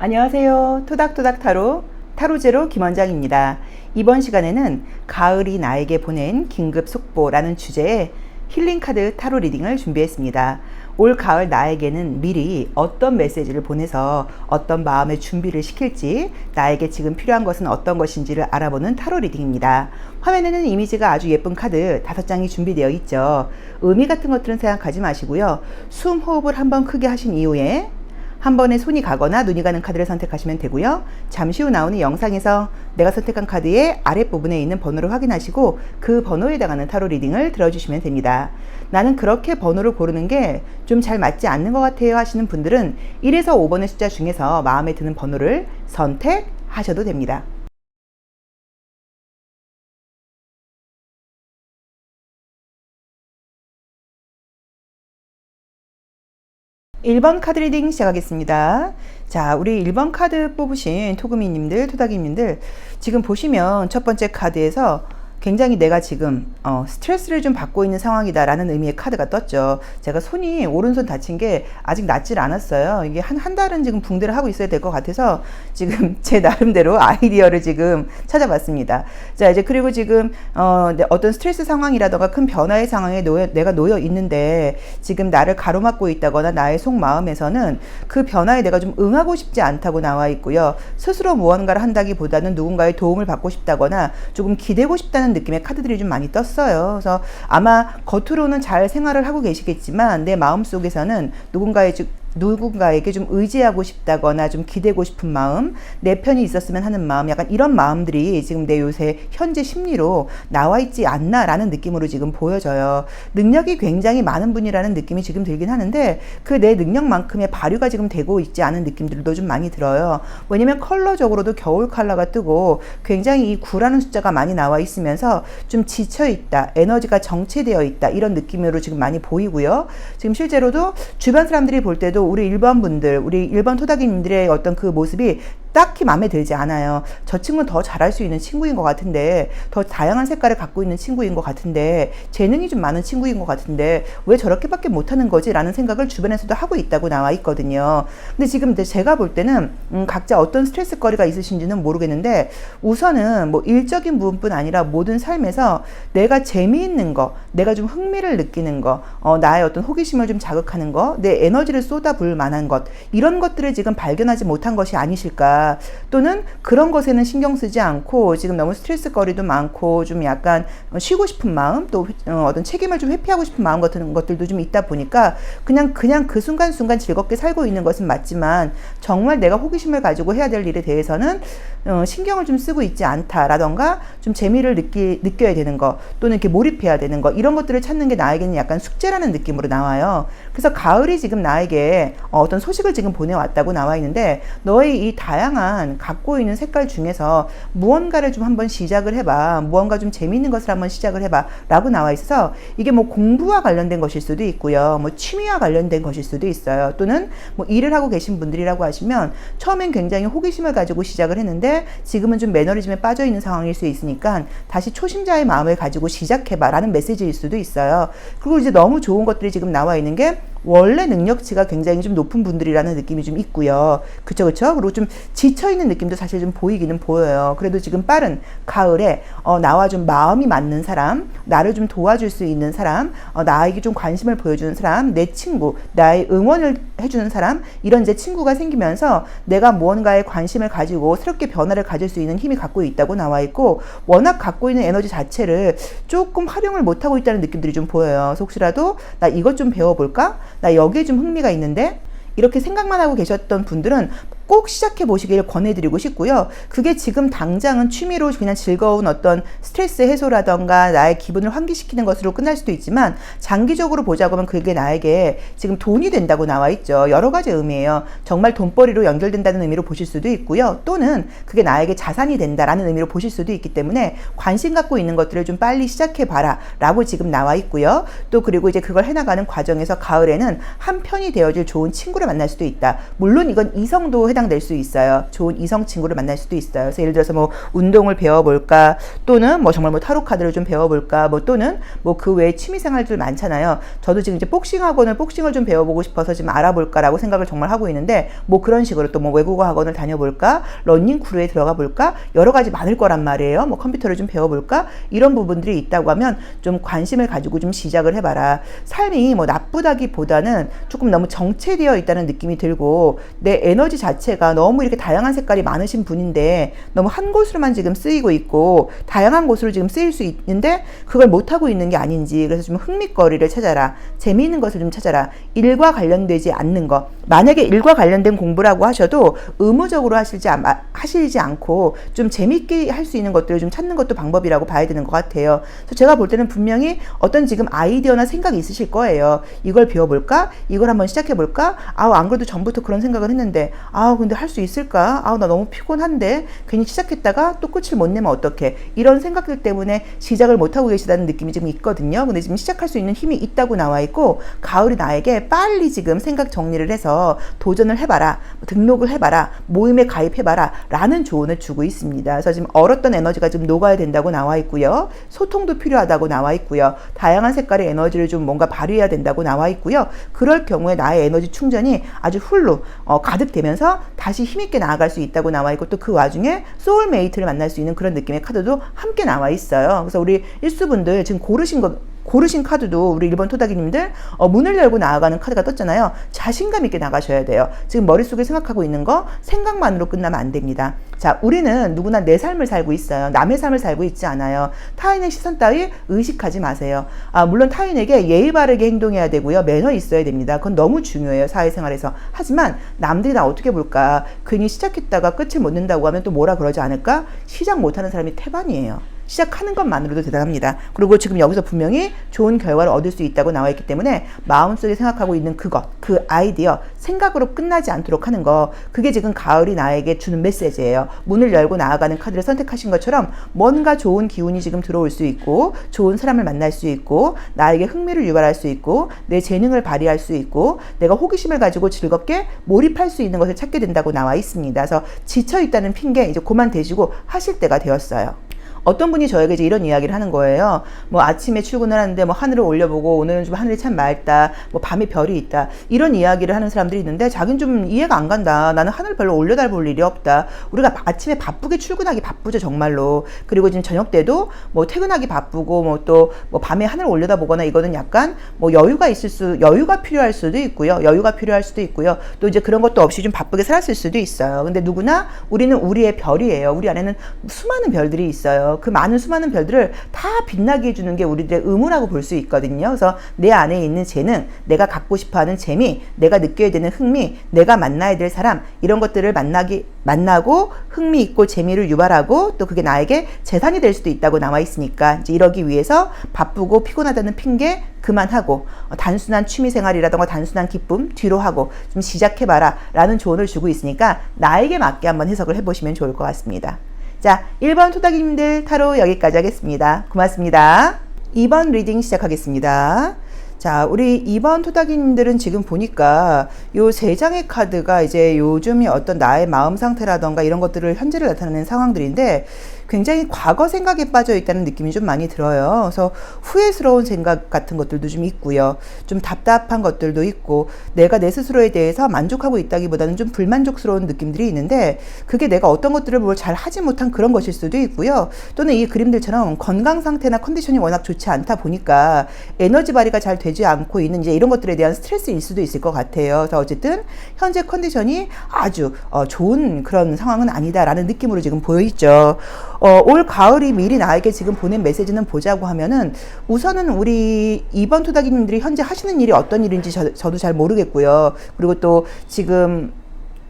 안녕하세요. 토닥토닥 타로제로 김원장입니다. 이번 시간에는 가을이 나에게 보낸 긴급 속보라는 주제의 힐링카드 타로 리딩을 준비했습니다. 올 가을 나에게는 미리 어떤 메시지를 보내서 어떤 마음의 준비를 시킬지, 나에게 지금 필요한 것은 어떤 것인지를 알아보는 타로 리딩입니다. 화면에는 이미지가 아주 예쁜 카드 5장이 준비되어 있죠. 의미 같은 것들은 생각하지 마시고요. 숨 호흡을 한번 크게 하신 이후에 한 번에 손이 가거나 눈이 가는 카드를 선택하시면 되고요. 잠시 후 나오는 영상에서 내가 선택한 카드의 아랫부분에 있는 번호를 확인하시고 그 번호에 해당하는 타로 리딩을 들어주시면 됩니다. 나는 그렇게 번호를 고르는 게 좀 잘 맞지 않는 것 같아요 하시는 분들은 1에서 5번의 숫자 중에서 마음에 드는 번호를 선택하셔도 됩니다. 1번 카드 리딩 시작하겠습니다. 자, 우리 1번 카드 뽑으신 토금이님들, 토닥이님들, 지금 보시면 첫 번째 카드에서 굉장히 내가 지금 스트레스를 좀 받고 있는 상황이다 라는 의미의 카드가 떴죠. 제가 손이 오른손 다친 게 아직 낫질 않았어요. 이게 한 달은 지금 붕대를 하고 있어야 될 것 같아서 지금 제 나름대로 아이디어를 지금 찾아봤습니다. 자, 이제 그리고 지금 어떤 스트레스 상황이라던가 큰 변화의 상황에 내가 놓여 있는데 지금 나를 가로막고 있다거나 나의 속마음에서는 그 변화에 내가 좀 응하고 싶지 않다고 나와 있고요. 스스로 무언가를 한다기보다는 누군가의 도움을 받고 싶다거나 조금 기대고 싶다는 느낌의 카드들이 좀 많이 떴어요. 그래서 아마 겉으로는 잘 생활을 하고 계시겠지만 내 마음속에서는 누군가에게 좀 의지하고 싶다거나 좀 기대고 싶은 마음, 내 편이 있었으면 하는 마음, 약간 이런 마음들이 지금 내 요새 현재 심리로 나와 있지 않나라는 느낌으로 지금 보여져요. 능력이 굉장히 많은 분이라는 느낌이 지금 들긴 하는데 그 내 능력만큼의 발휘가 지금 되고 있지 않은 느낌들도 좀 많이 들어요. 왜냐면 컬러적으로도 겨울 컬러가 뜨고 굉장히 이 9라는 숫자가 많이 나와 있으면서 좀 지쳐있다, 에너지가 정체되어 있다 이런 느낌으로 지금 많이 보이고요. 지금 실제로도 주변 사람들이 볼 때도 우리 1번 분들, 우리 1번 토닥이님들의 어떤 그 모습이 딱히 마음에 들지 않아요. 저 친구는 더 잘할 수 있는 친구인 것 같은데, 더 다양한 색깔을 갖고 있는 친구인 것 같은데, 재능이 좀 많은 친구인 것 같은데 왜 저렇게밖에 못하는 거지? 라는 생각을 주변에서도 하고 있다고 나와 있거든요. 근데 지금 제가 볼 때는 각자 어떤 스트레스거리가 있으신지는 모르겠는데 우선은 뭐 일적인 부분뿐 아니라 모든 삶에서 내가 재미있는 거, 내가 좀 흥미를 느끼는 거, 나의 어떤 호기심을 좀 자극하는 거, 내 에너지를 쏟아부을 만한 것, 이런 것들을 지금 발견하지 못한 것이 아니실까. 또는 그런 것에는 신경 쓰지 않고 지금 너무 스트레스거리도 많고 좀 약간 쉬고 싶은 마음, 또 어떤 책임을 좀 회피하고 싶은 마음 같은 것들도 좀 있다 보니까 그냥 그 순간순간 즐겁게 살고 있는 것은 맞지만 정말 내가 호기심을 가지고 해야 될 일에 대해서는 신경을 좀 쓰고 있지 않다라던가 좀 재미를 느껴야 되는 거, 또는 이렇게 몰입해야 되는 거, 이런 것들을 찾는 게 나에게는 약간 숙제라는 느낌으로 나와요. 그래서 가을이 지금 나에게 어떤 소식을 지금 보내왔다고 나와 있는데 너의 이 다양한 갖고 있는 색깔 중에서 무언가를 좀 한번 시작을 해봐, 무언가 좀 재미있는 것을 한번 시작을 해봐 라고 나와 있어서 이게 뭐 공부와 관련된 것일 수도 있고요, 뭐 취미와 관련된 것일 수도 있어요. 또는 뭐 일을 하고 계신 분들이라고 하시면 처음엔 굉장히 호기심을 가지고 시작을 했는데 지금은 좀 매너리즘에 빠져 있는 상황일 수 있으니까 다시 초심자의 마음을 가지고 시작해봐 라는 메시지일 수도 있어요. 그리고 이제 너무 좋은 것들이 지금 나와 있는 게 원래 능력치가 굉장히 좀 높은 분들이라는 느낌이 좀 있고요. 그쵸. 그리고 좀 지쳐있는 느낌도 사실 좀 보이기는 보여요. 그래도 지금 빠른 가을에 나와 좀 마음이 맞는 사람, 나를 좀 도와줄 수 있는 사람, 나에게 좀 관심을 보여주는 사람, 내 친구, 나의 응원을 해주는 사람, 이런 이제 친구가 생기면서 내가 무언가에 관심을 가지고 새롭게 변화를 가질 수 있는 힘이 갖고 있다고 나와 있고, 워낙 갖고 있는 에너지 자체를 조금 활용을 못하고 있다는 느낌들이 좀 보여요. 그래서 혹시라도 나 이것 좀 배워볼까? 나 여기에 좀 흥미가 있는데? 이렇게 생각만 하고 계셨던 분들은 꼭 시작해 보시길 권해드리고 싶고요. 그게 지금 당장은 취미로 그냥 즐거운 어떤 스트레스 해소라던가 나의 기분을 환기시키는 것으로 끝날 수도 있지만 장기적으로 보자고 하면 그게 나에게 지금 돈이 된다고 나와 있죠. 여러 가지 의미예요. 정말 돈벌이로 연결된다는 의미로 보실 수도 있고요. 또는 그게 나에게 자산이 된다라는 의미로 보실 수도 있기 때문에 관심 갖고 있는 것들을 좀 빨리 시작해 봐라 라고 지금 나와 있고요. 또 그리고 이제 그걸 해나가는 과정에서 가을에는 한 편이 되어줄 좋은 친구를 만날 수도 있다. 물론 이건 이성도 해당 될 수 있어요. 좋은 이성 친구를 만날 수도 있어요. 그래서 예를 들어서 뭐 운동을 배워볼까, 또는 뭐 정말 뭐 타로 카드를 좀 배워볼까, 뭐 또는 뭐 그 외에 취미생활들 많잖아요. 저도 지금 이제 복싱을 좀 배워보고 싶어서 지금 알아볼까라고 생각을 정말 하고 있는데, 뭐 그런 식으로 또 뭐 외국어 학원을 다녀볼까, 러닝 크루에 들어가 볼까, 여러 가지 많을 거란 말이에요. 뭐 컴퓨터를 좀 배워볼까, 이런 부분들이 있다고 하면 좀 관심을 가지고 좀 시작을 해봐라. 삶이 뭐 나쁘다기보다는 조금 너무 정체되어 있다는 느낌이 들고, 내 에너지 자체가 너무 이렇게 다양한 색깔이 많으신 분인데 너무 한 곳으로만 지금 쓰이고 있고 다양한 곳으로 지금 쓰일 수 있는데 그걸 못하고 있는 게 아닌지, 그래서 좀 흥미거리를 찾아라. 재미있는 것을 좀 찾아라. 일과 관련되지 않는 거. 만약에 일과 관련된 공부라고 하셔도 의무적으로 하시지 않고 좀 재밌게 할 수 있는 것들을 좀 찾는 것도 방법이라고 봐야 되는 것 같아요. 그래서 제가 볼 때는 분명히 어떤 지금 아이디어나 생각이 있으실 거예요. 이걸 배워볼까? 이걸 한번 시작해볼까? 안 그래도 전부터 그런 생각을 했는데 근데 할 수 있을까? 나 너무 피곤한데 괜히 시작했다가 또 끝을 못 내면 어떡해? 이런 생각들 때문에 시작을 못하고 계시다는 느낌이 지금 있거든요. 근데 지금 시작할 수 있는 힘이 있다고 나와 있고, 가을이 나에게 빨리 지금 생각 정리를 해서 도전을 해봐라, 등록을 해봐라, 모임에 가입해봐라 라는 조언을 주고 있습니다. 그래서 지금 얼었던 에너지가 지금 녹아야 된다고 나와 있고요. 소통도 필요하다고 나와 있고요. 다양한 색깔의 에너지를 좀 뭔가 발휘해야 된다고 나와 있고요. 그럴 경우에 나의 에너지 충전이 아주 훌루 가득되면서 다시 힘있게 나아갈 수 있다고 나와 있고, 또 그 와중에 소울메이트를 만날 수 있는 그런 느낌의 카드도 함께 나와 있어요. 그래서 우리 일수분들 지금 고르신 카드도 우리 1번 토닥이님들 문을 열고 나아가는 카드가 떴잖아요. 자신감 있게 나가셔야 돼요. 지금 머릿속에 생각하고 있는 거 생각만으로 끝나면 안 됩니다. 자, 우리는 누구나 내 삶을 살고 있어요. 남의 삶을 살고 있지 않아요. 타인의 시선 따위 의식하지 마세요. 물론 타인에게 예의 바르게 행동해야 되고요. 매너 있어야 됩니다. 그건 너무 중요해요. 사회생활에서. 하지만 남들이 나 어떻게 볼까? 괜히 시작했다가 끝을 못 낸다고 하면 또 뭐라 그러지 않을까? 시작 못하는 사람이 태반이에요. 시작하는 것만으로도 대단합니다. 그리고 지금 여기서 분명히 좋은 결과를 얻을 수 있다고 나와 있기 때문에 마음속에 생각하고 있는 그것, 그 아이디어, 생각으로 끝나지 않도록 하는 거, 그게 지금 가을이 나에게 주는 메시지예요. 문을 열고 나아가는 카드를 선택하신 것처럼 뭔가 좋은 기운이 지금 들어올 수 있고, 좋은 사람을 만날 수 있고, 나에게 흥미를 유발할 수 있고, 내 재능을 발휘할 수 있고, 내가 호기심을 가지고 즐겁게 몰입할 수 있는 것을 찾게 된다고 나와 있습니다. 그래서 지쳐있다는 핑계 이제 그만 대시고 하실 때가 되었어요. 어떤 분이 저에게 이제 이런 이야기를 하는 거예요. 뭐 아침에 출근을 하는데 뭐 하늘을 올려보고 오늘은 좀 하늘이 참 맑다, 뭐 밤에 별이 있다, 이런 이야기를 하는 사람들이 있는데 자기는 좀 이해가 안 간다. 나는 하늘 별로 올려다볼 일이 없다. 우리가 아침에 바쁘게 출근하기 바쁘죠, 정말로. 그리고 지금 저녁 때도 뭐 퇴근하기 바쁘고 뭐 또 뭐 밤에 하늘 올려다보거나, 이거는 약간 뭐 여유가 필요할 수도 있고요. 또 이제 그런 것도 없이 좀 바쁘게 살았을 수도 있어요. 근데 누구나 우리는 우리의 별이에요. 우리 안에는 수많은 별들이 있어요. 그 많은 수많은 별들을 다 빛나게 해주는 게 우리들의 의무라고 볼 수 있거든요. 그래서 내 안에 있는 재능, 내가 갖고 싶어하는 재미, 내가 느껴야 되는 흥미, 내가 만나야 될 사람, 이런 것들을 만나고 흥미 있고 재미를 유발하고, 또 그게 나에게 재산이 될 수도 있다고 나와 있으니까 이제 이러기 위해서 바쁘고 피곤하다는 핑계 그만하고 단순한 취미생활이라던가 단순한 기쁨 뒤로 하고 좀 시작해봐라 라는 조언을 주고 있으니까 나에게 맞게 한번 해석을 해보시면 좋을 것 같습니다. 자, 1번 토닥이님들 타로 여기까지 하겠습니다. 고맙습니다. 2번 리딩 시작하겠습니다. 자, 우리 2번 토닥이님들은 지금 보니까 요 3장의 카드가 이제 요즘이 어떤 나의 마음 상태라던가 이런 것들을 현재를 나타내는 상황들인데, 굉장히 과거 생각에 빠져 있다는 느낌이 좀 많이 들어요. 그래서 후회스러운 생각 같은 것들도 좀 있고요. 좀 답답한 것들도 있고, 내가 내 스스로에 대해서 만족하고 있다기보다는 좀 불만족스러운 느낌들이 있는데, 그게 내가 어떤 것들을 뭘 잘 하지 못한 그런 것일 수도 있고요. 또는 이 그림들처럼 건강 상태나 컨디션이 워낙 좋지 않다 보니까 에너지 발휘가 잘 되지 않고 있는 이제 이런 것들에 대한 스트레스일 수도 있을 것 같아요. 그래서 어쨌든 현재 컨디션이 아주 좋은 그런 상황은 아니다라는 느낌으로 지금 보여있죠. 올 가을이 미리 나에게 지금 보낸 메시지는 보자고 하면은, 우선은 우리 2번 토닥이님들이 현재 하시는 일이 어떤 일인지 저도 잘 모르겠고요. 그리고 또 지금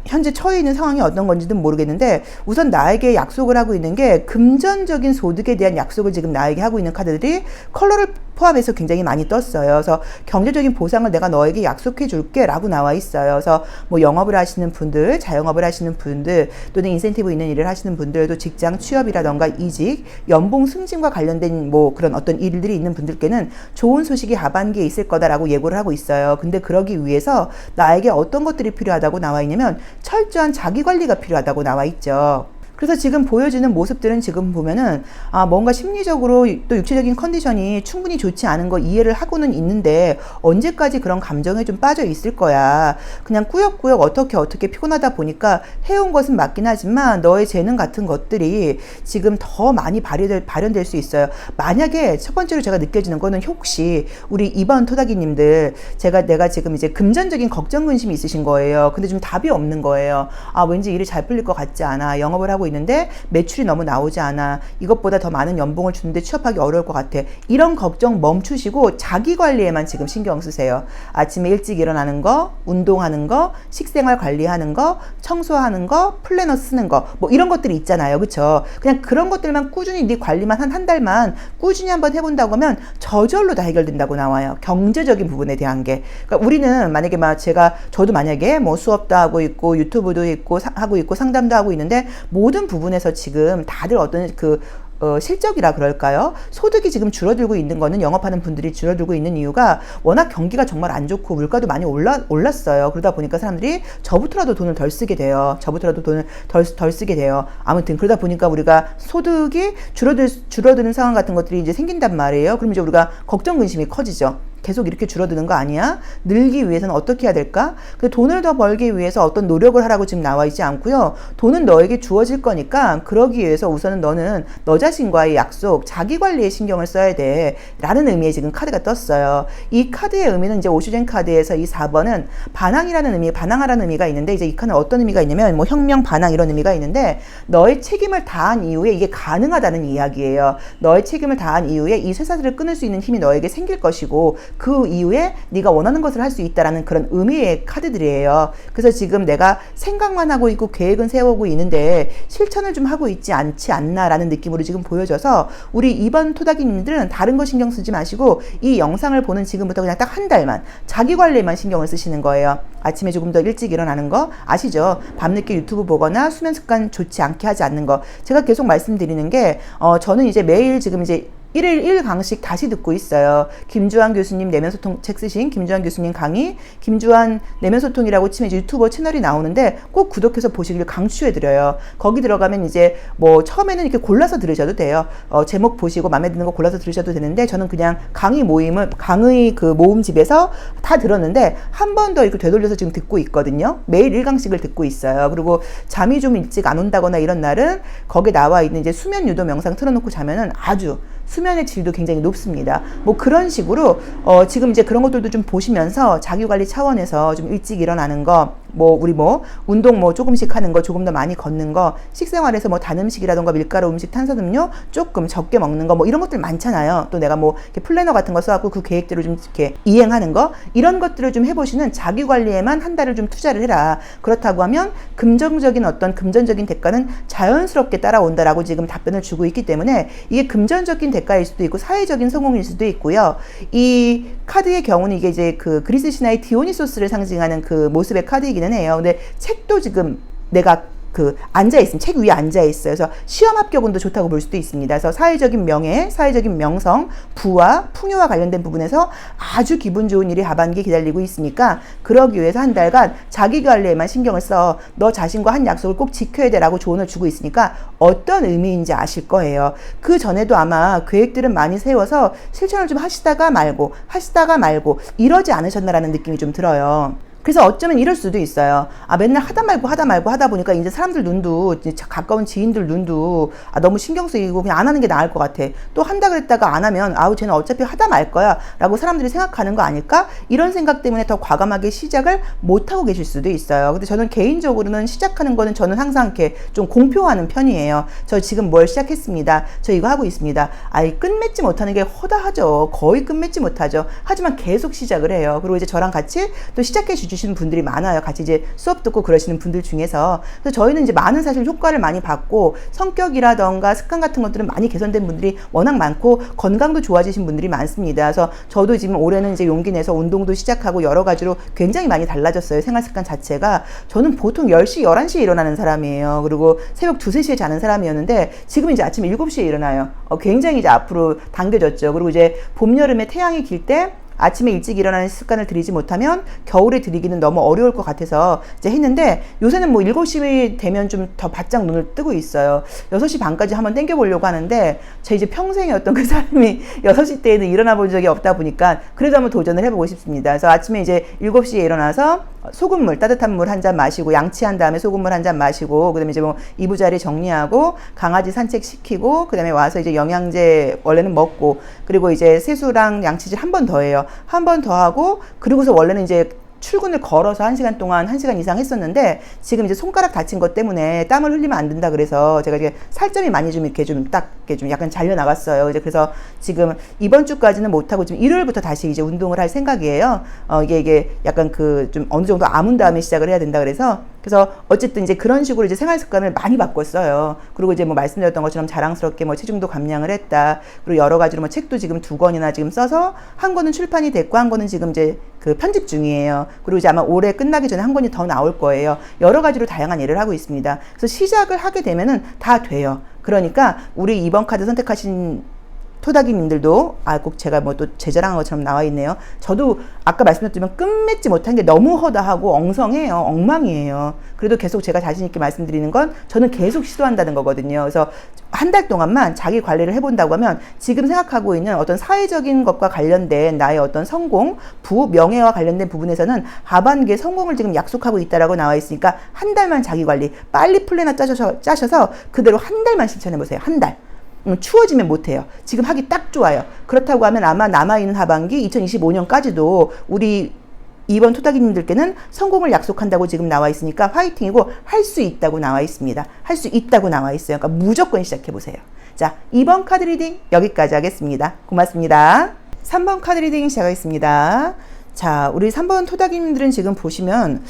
현재 처해 있는 상황이 어떤 건지는 모르겠는데, 우선 나에게 약속을 하고 있는 게 금전적인 소득에 대한 약속을 지금 나에게 하고 있는 카드들이 컬러를 포함해서 굉장히 많이 떴어요. 그래서 경제적인 보상을 내가 너에게 약속해 줄게 라고 나와 있어요. 그래서 뭐 영업을 하시는 분들, 자영업을 하시는 분들, 또는 인센티브 있는 일을 하시는 분들, 또 직장 취업이라던가 이직, 연봉 승진과 관련된 뭐 그런 어떤 일들이 있는 분들께는 좋은 소식이 하반기에 있을 거다라고 예고를 하고 있어요. 근데 그러기 위해서 나에게 어떤 것들이 필요하다고 나와 있냐면 철저한 자기 관리가 필요하다고 나와 있죠. 그래서 지금 보여지는 모습들은 지금 보면은 뭔가 심리적으로 또 육체적인 컨디션이 충분히 좋지 않은 거 이해를 하고는 있는데 언제까지 그런 감정에 좀 빠져 있을 거야. 그냥 꾸역꾸역 어떻게 피곤하다 보니까 해온 것은 맞긴 하지만 너의 재능 같은 것들이 지금 더 많이 발현될 수 있어요. 만약에 첫 번째로 제가 느껴지는 거는 혹시 우리 2번 토닥이님들 내가 지금 이제 금전적인 걱정 근심이 있으신 거예요. 근데 좀 답이 없는 거예요. 왠지 일이 잘 풀릴 것 같지 않아. 영업을 하고 있는데 매출이 너무 나오지 않아. 이것보다 더 많은 연봉을 주는데 취업하기 어려울 것 같아. 이런 걱정 멈추시고 자기 관리에만 지금 신경 쓰세요. 아침에 일찍 일어나는 거, 운동하는 거, 식생활 관리하는 거, 청소하는 거, 플래너 쓰는 거, 뭐 이런 것들이 있잖아요. 그쵸? 그냥 그런 것들만 꾸준히 네 관리만 한 달만 꾸준히 한번 해본다고 하면 저절로 다 해결된다고 나와요. 경제적인 부분에 대한 게. 그러니까 우리는 만약에 저도 만약에 뭐 수업도 하고 있고 유튜브도 하고 있고 상담도 하고 있는데 모든 부분에서 지금 다들 어떤 실적이라 그럴까요? 소득이 지금 줄어들고 있는 거는 영업하는 분들이 줄어들고 있는 이유가 워낙 경기가 정말 안 좋고 물가도 많이 올랐어요. 그러다 보니까 사람들이 저부터라도 돈을 덜 쓰게 돼요. 덜 쓰게 돼요. 아무튼 그러다 보니까 우리가 소득이 줄어드는 상황 같은 것들이 이제 생긴단 말이에요. 그럼 이제 우리가 걱정 근심이 커지죠. 계속 이렇게 줄어드는 거 아니야? 늘기 위해서는 어떻게 해야 될까? 근데 돈을 더 벌기 위해서 어떤 노력을 하라고 지금 나와 있지 않고요. 돈은 너에게 주어질 거니까 그러기 위해서 우선은 너는 너 자신과의 약속, 자기 관리에 신경을 써야 돼 라는 의미의 지금 카드가 떴어요. 이 카드의 의미는 이제 오슈젠 카드에서 이 4번은 반항하라는 의미가 있는데 이제 이 카드는 어떤 의미가 있냐면 뭐 혁명, 반항 이런 의미가 있는데 너의 책임을 다한 이후에 이게 가능하다는 이야기예요. 너의 책임을 다한 이후에 이 쇠사슬을 끊을 수 있는 힘이 너에게 생길 것이고 그 이후에 네가 원하는 것을 할 수 있다라는 그런 의미의 카드들이에요. 그래서 지금 내가 생각만 하고 있고 계획은 세우고 있는데 실천을 좀 하고 있지 않지 않나라는 느낌으로 지금 보여져서 우리 2번 토닥이님들은 다른 거 신경 쓰지 마시고 이 영상을 보는 지금부터 그냥 딱 한 달만 자기 관리에만 신경을 쓰시는 거예요. 아침에 조금 더 일찍 일어나는 거 아시죠? 밤늦게 유튜브 보거나 수면 습관 좋지 않게 하지 않는 거. 제가 계속 말씀드리는 게 저는 이제 매일 지금 이제 1일 1강씩 다시 듣고 있어요. 김주환 교수님 내면소통 책 쓰신 김주환 교수님 강의, 김주환 내면소통이라고 치면 이제 유튜버 채널이 나오는데 꼭 구독해서 보시길 강추해드려요. 거기 들어가면 이제 뭐 처음에는 이렇게 골라서 들으셔도 돼요. 제목 보시고 마음에 드는 거 골라서 들으셔도 되는데 저는 그냥 강의 그 모음집에서 다 들었는데 한 번 더 이렇게 되돌려서 지금 듣고 있거든요. 매일 1강씩을 듣고 있어요. 그리고 잠이 좀 일찍 안 온다거나 이런 날은 거기에 나와 있는 이제 수면 유도 명상 틀어놓고 자면은 아주 수면의 질도 굉장히 높습니다. 뭐 그런 식으로 지금 이제 그런 것들도 좀 보시면서 자기관리 차원에서 좀 일찍 일어나는 거, 우리 운동 조금씩 하는 거, 조금 더 많이 걷는 거, 식생활에서 단 음식이라던가 밀가루 음식, 탄수화물 조금 적게 먹는 거, 이런 것들 많잖아요. 또 내가 이렇게 플래너 같은 거 써갖고 그 계획대로 좀 이렇게 이행하는 거, 이런 것들을 좀 해보시는 자기 관리에만 한 달을 좀 투자를 해라. 그렇다고 하면 금전적인 대가는 자연스럽게 따라온다라고 지금 답변을 주고 있기 때문에 이게 금전적인 대가일 수도 있고 사회적인 성공일 수도 있고요. 이 카드의 경우는 이게 이제 그 그리스 신화의 디오니소스를 상징하는 그 모습의 카드이기는 해요. 근데 책도 지금 내가 앉아있으면 책 위에 앉아있어요. 그래서 시험 합격운도 좋다고 볼 수도 있습니다. 그래서 사회적인 명예, 사회적인 명성, 부와 풍요와 관련된 부분에서 아주 기분 좋은 일이 하반기에 기다리고 있으니까 그러기 위해서 한 달간 자기 관리에만 신경을 써. 너 자신과 한 약속을 꼭 지켜야 돼라고 조언을 주고 있으니까 어떤 의미인지 아실 거예요. 그 전에도 아마 계획들은 많이 세워서 실천을 좀 하시다가 말고 이러지 않으셨나라는 느낌이 좀 들어요. 그래서 어쩌면 이럴 수도 있어요. 맨날 하다 말고 하다 보니까 이제 사람들 눈도, 이제 가까운 지인들 눈도 너무 신경 쓰이고 그냥 안 하는 게 나을 것 같아. 또 한다 그랬다가 안 하면 쟤는 어차피 하다 말 거야 라고 사람들이 생각하는 거 아닐까? 이런 생각 때문에 더 과감하게 시작을 못 하고 계실 수도 있어요. 근데 저는 개인적으로는 시작하는 거는 저는 항상 이렇게 좀 공표하는 편이에요. 저 지금 뭘 시작했습니다. 저 이거 하고 있습니다. 끝맺지 못하는 게 허다하죠. 거의 끝맺지 못하죠. 하지만 계속 시작을 해요. 그리고 이제 저랑 같이 또 시작해 주시면 주시는 분들이 많아요. 같이 이제 수업 듣고 그러시는 분들 중에서. 그래서 저희는 이제 많은 사실 효과를 많이 받고 성격이라던가 습관 같은 것들은 많이 개선된 분들이 워낙 많고 건강도 좋아지신 분들이 많습니다. 그래서 저도 지금 올해는 이제 용기 내서 운동도 시작하고 여러 가지로 굉장히 많이 달라졌어요. 생활 습관 자체가. 저는 보통 10시, 11시에 일어나는 사람이에요. 그리고 새벽 2, 3시에 자는 사람이었는데 지금 이제 아침 7시에 일어나요. 굉장히 이제 앞으로 당겨졌죠. 그리고 이제 봄, 여름에 태양이 길 때 아침에 일찍 일어나는 습관을 들이지 못하면 겨울에 들이기는 너무 어려울 것 같아서 이제 했는데 요새는 뭐 7시 되면 좀 더 바짝 눈을 뜨고 있어요. 6시 반까지 한번 땡겨보려고 하는데 제 이제 평생에 어떤 그 사람이 6시 때에는 일어나 본 적이 없다 보니까 그래도 한번 도전을 해보고 싶습니다. 그래서 아침에 이제 7시에 일어나서 소금물, 따뜻한 물 한 잔 마시고 양치한 다음에 소금물 한 잔 마시고 그다음에 이제 뭐 이부자리 정리하고 강아지 산책시키고 그다음에 와서 이제 영양제 원래는 먹고 그리고 이제 세수랑 양치질 한 번 더 해요. 한 번 더 하고 그리고서 원래는 이제 출근을 걸어서 1시간 동안 1시간 이상 했었는데 지금 이제 손가락 다친 것 때문에 땀을 흘리면 안 된다 그래서 제가 이제 살점이 많이 좀 이렇게 좀 딱 이렇게 좀 약간 잘려 나갔어요. 이제 그래서 지금 이번 주까지는 못 하고 지금 일요일부터 다시 이제 운동을 할 생각이에요. 이게 약간 그 좀 어느 정도 아문 다음에 시작을 해야 된다 그래서 어쨌든 이제 그런 식으로 이제 생활 습관을 많이 바꿨어요. 그리고 이제 뭐 말씀드렸던 것처럼 자랑스럽게 뭐 체중도 감량을 했다. 그리고 여러 가지로 뭐 책도 지금 2권이나 지금 써서 한 권은 출판이 됐고 한 권은 지금 이제 그 편집 중이에요. 그리고 이제 아마 올해 끝나기 전에 한 권이 더 나올 거예요. 여러 가지로 다양한 일을 하고 있습니다. 그래서 시작을 하게 되면은 다 돼요. 그러니까 우리 이번 카드 선택하신 토닥이님들도 꼭 제가 뭐 또 제 자랑한 것처럼 나와 있네요. 저도 아까 말씀드렸지만 끝맺지 못한 게 너무 허다하고 엉성해요. 엉망이에요. 그래도 계속 제가 자신 있게 말씀드리는 건 저는 계속 시도한다는 거거든요. 그래서 한 달 동안만 자기 관리를 해본다고 하면 지금 생각하고 있는 어떤 사회적인 것과 관련된 나의 어떤 성공, 명예와 관련된 부분에서는 하반기에 성공을 지금 약속하고 있다라고 나와 있으니까 한 달만 자기 관리 빨리 플랜을 짜셔서 그대로 한 달만 실천해 보세요. 한 달. 추워지면 못해요. 지금 하기 딱 좋아요. 그렇다고 하면 아마 남아있는 하반기 2025년까지도 우리 이번 토닥이님들께는 성공을 약속한다고 지금 나와 있으니까 화이팅이고 할 수 있다고 나와 있습니다. 할 수 있다고 나와 있어요. 그러니까 무조건 시작해보세요. 자, 2번 카드 리딩 여기까지 하겠습니다. 고맙습니다. 3번 카드 리딩 시작하겠습니다. 자, 우리 3번 토닥이님들은 지금 보시면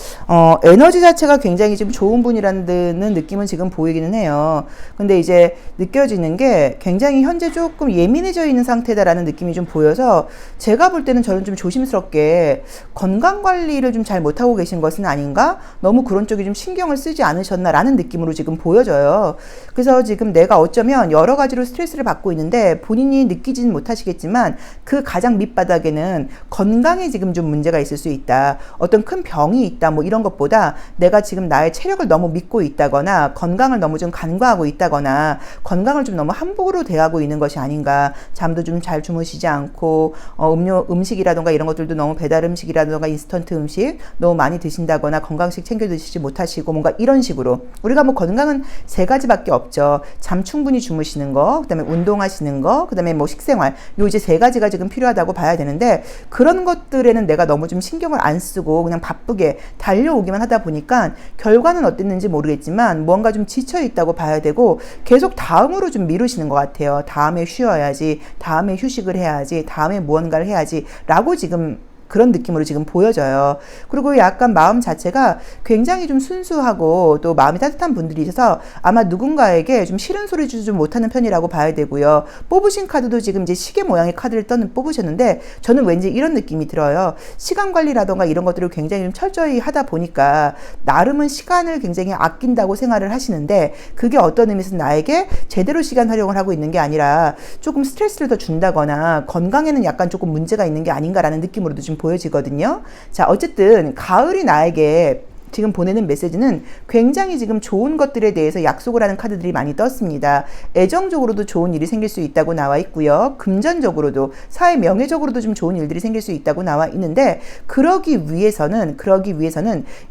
에너지 자체가 굉장히 좀 좋은 분이라는 느낌은 지금 보이기는 해요. 근데 이제 느껴지는 게 굉장히 현재 조금 예민해져 있는 상태다라는 느낌이 좀 보여서 제가 볼 때는 저는 좀 조심스럽게 건강 관리를 좀 잘 못하고 계신 것은 아닌가? 너무 그런 쪽에 좀 신경을 쓰지 않으셨나라는 느낌으로 지금 보여져요. 그래서 지금 내가 어쩌면 여러 가지로 스트레스를 받고 있는데 본인이 느끼지는 못하시겠지만 그 가장 밑바닥에는 건강에 지금 좀 문제가 있을 수 있다. 어떤 큰 병이 있다. 뭐 이런 것보다 내가 지금 나의 체력을 너무 믿고 있다거나 건강을 너무 좀 간과하고 있다거나 건강을 좀 너무 함부로 대하고 있는 것이 아닌가. 잠도 좀 잘 주무시지 않고 음식이라던가 이런 것들도 너무 배달 음식이라던가 인스턴트 음식 너무 많이 드신다거나 건강식 챙겨 드시지 못하시고 뭔가 이런 식으로 우리가 뭐 건강은 3가지밖에 없죠. 잠 충분히 주무시는 거, 그다음에 운동하시는 거, 그다음에 뭐 식생활 요 이제 3가지가 지금 필요하다고 봐야 되는데 그런 것들에는 내가 너무 좀 신경을 안 쓰고 그냥 바쁘게 달려오기만 하다 보니까 결과는 어땠는지 모르겠지만 뭔가 좀 지쳐 있다고 봐야 되고 계속 다음으로 좀 미루시는 것 같아요. 다음에 쉬어야지, 다음에 휴식을 해야지, 다음에 무언가를 해야지 라고 지금 그런 느낌으로 지금 보여져요. 그리고 약간 마음 자체가 굉장히 좀 순수하고 또 마음이 따뜻한 분들이셔서 아마 누군가에게 좀 싫은 소리 주지 좀 못하는 편이라고 봐야 되고요. 뽑으신 카드도 지금 이제 시계 모양의 카드를 뽑으셨는데 저는 왠지 이런 느낌이 들어요. 시간 관리라던가 이런 것들을 굉장히 좀 철저히 하다 보니까 나름은 시간을 굉장히 아낀다고 생활을 하시는데 그게 어떤 의미에서 나에게 제대로 시간 활용을 하고 있는 게 아니라 조금 스트레스를 더 준다거나 건강에는 약간 조금 문제가 있는 게 아닌가라는 느낌으로도 좀 보여지거든요. 자, 어쨌든 가을이 나에게 지금 보내는 메시지는 굉장히 지금 좋은 것들에 대해서 약속을 하는 카드들이 많이 떴습니다. 애정적으로도 좋은 일이 생길 수 있다고 나와 있고요. 금전적으로도 사회 명예적으로도 좀 좋은 일들이 생길 수 있다고 나와 있는데 그러기 위해서는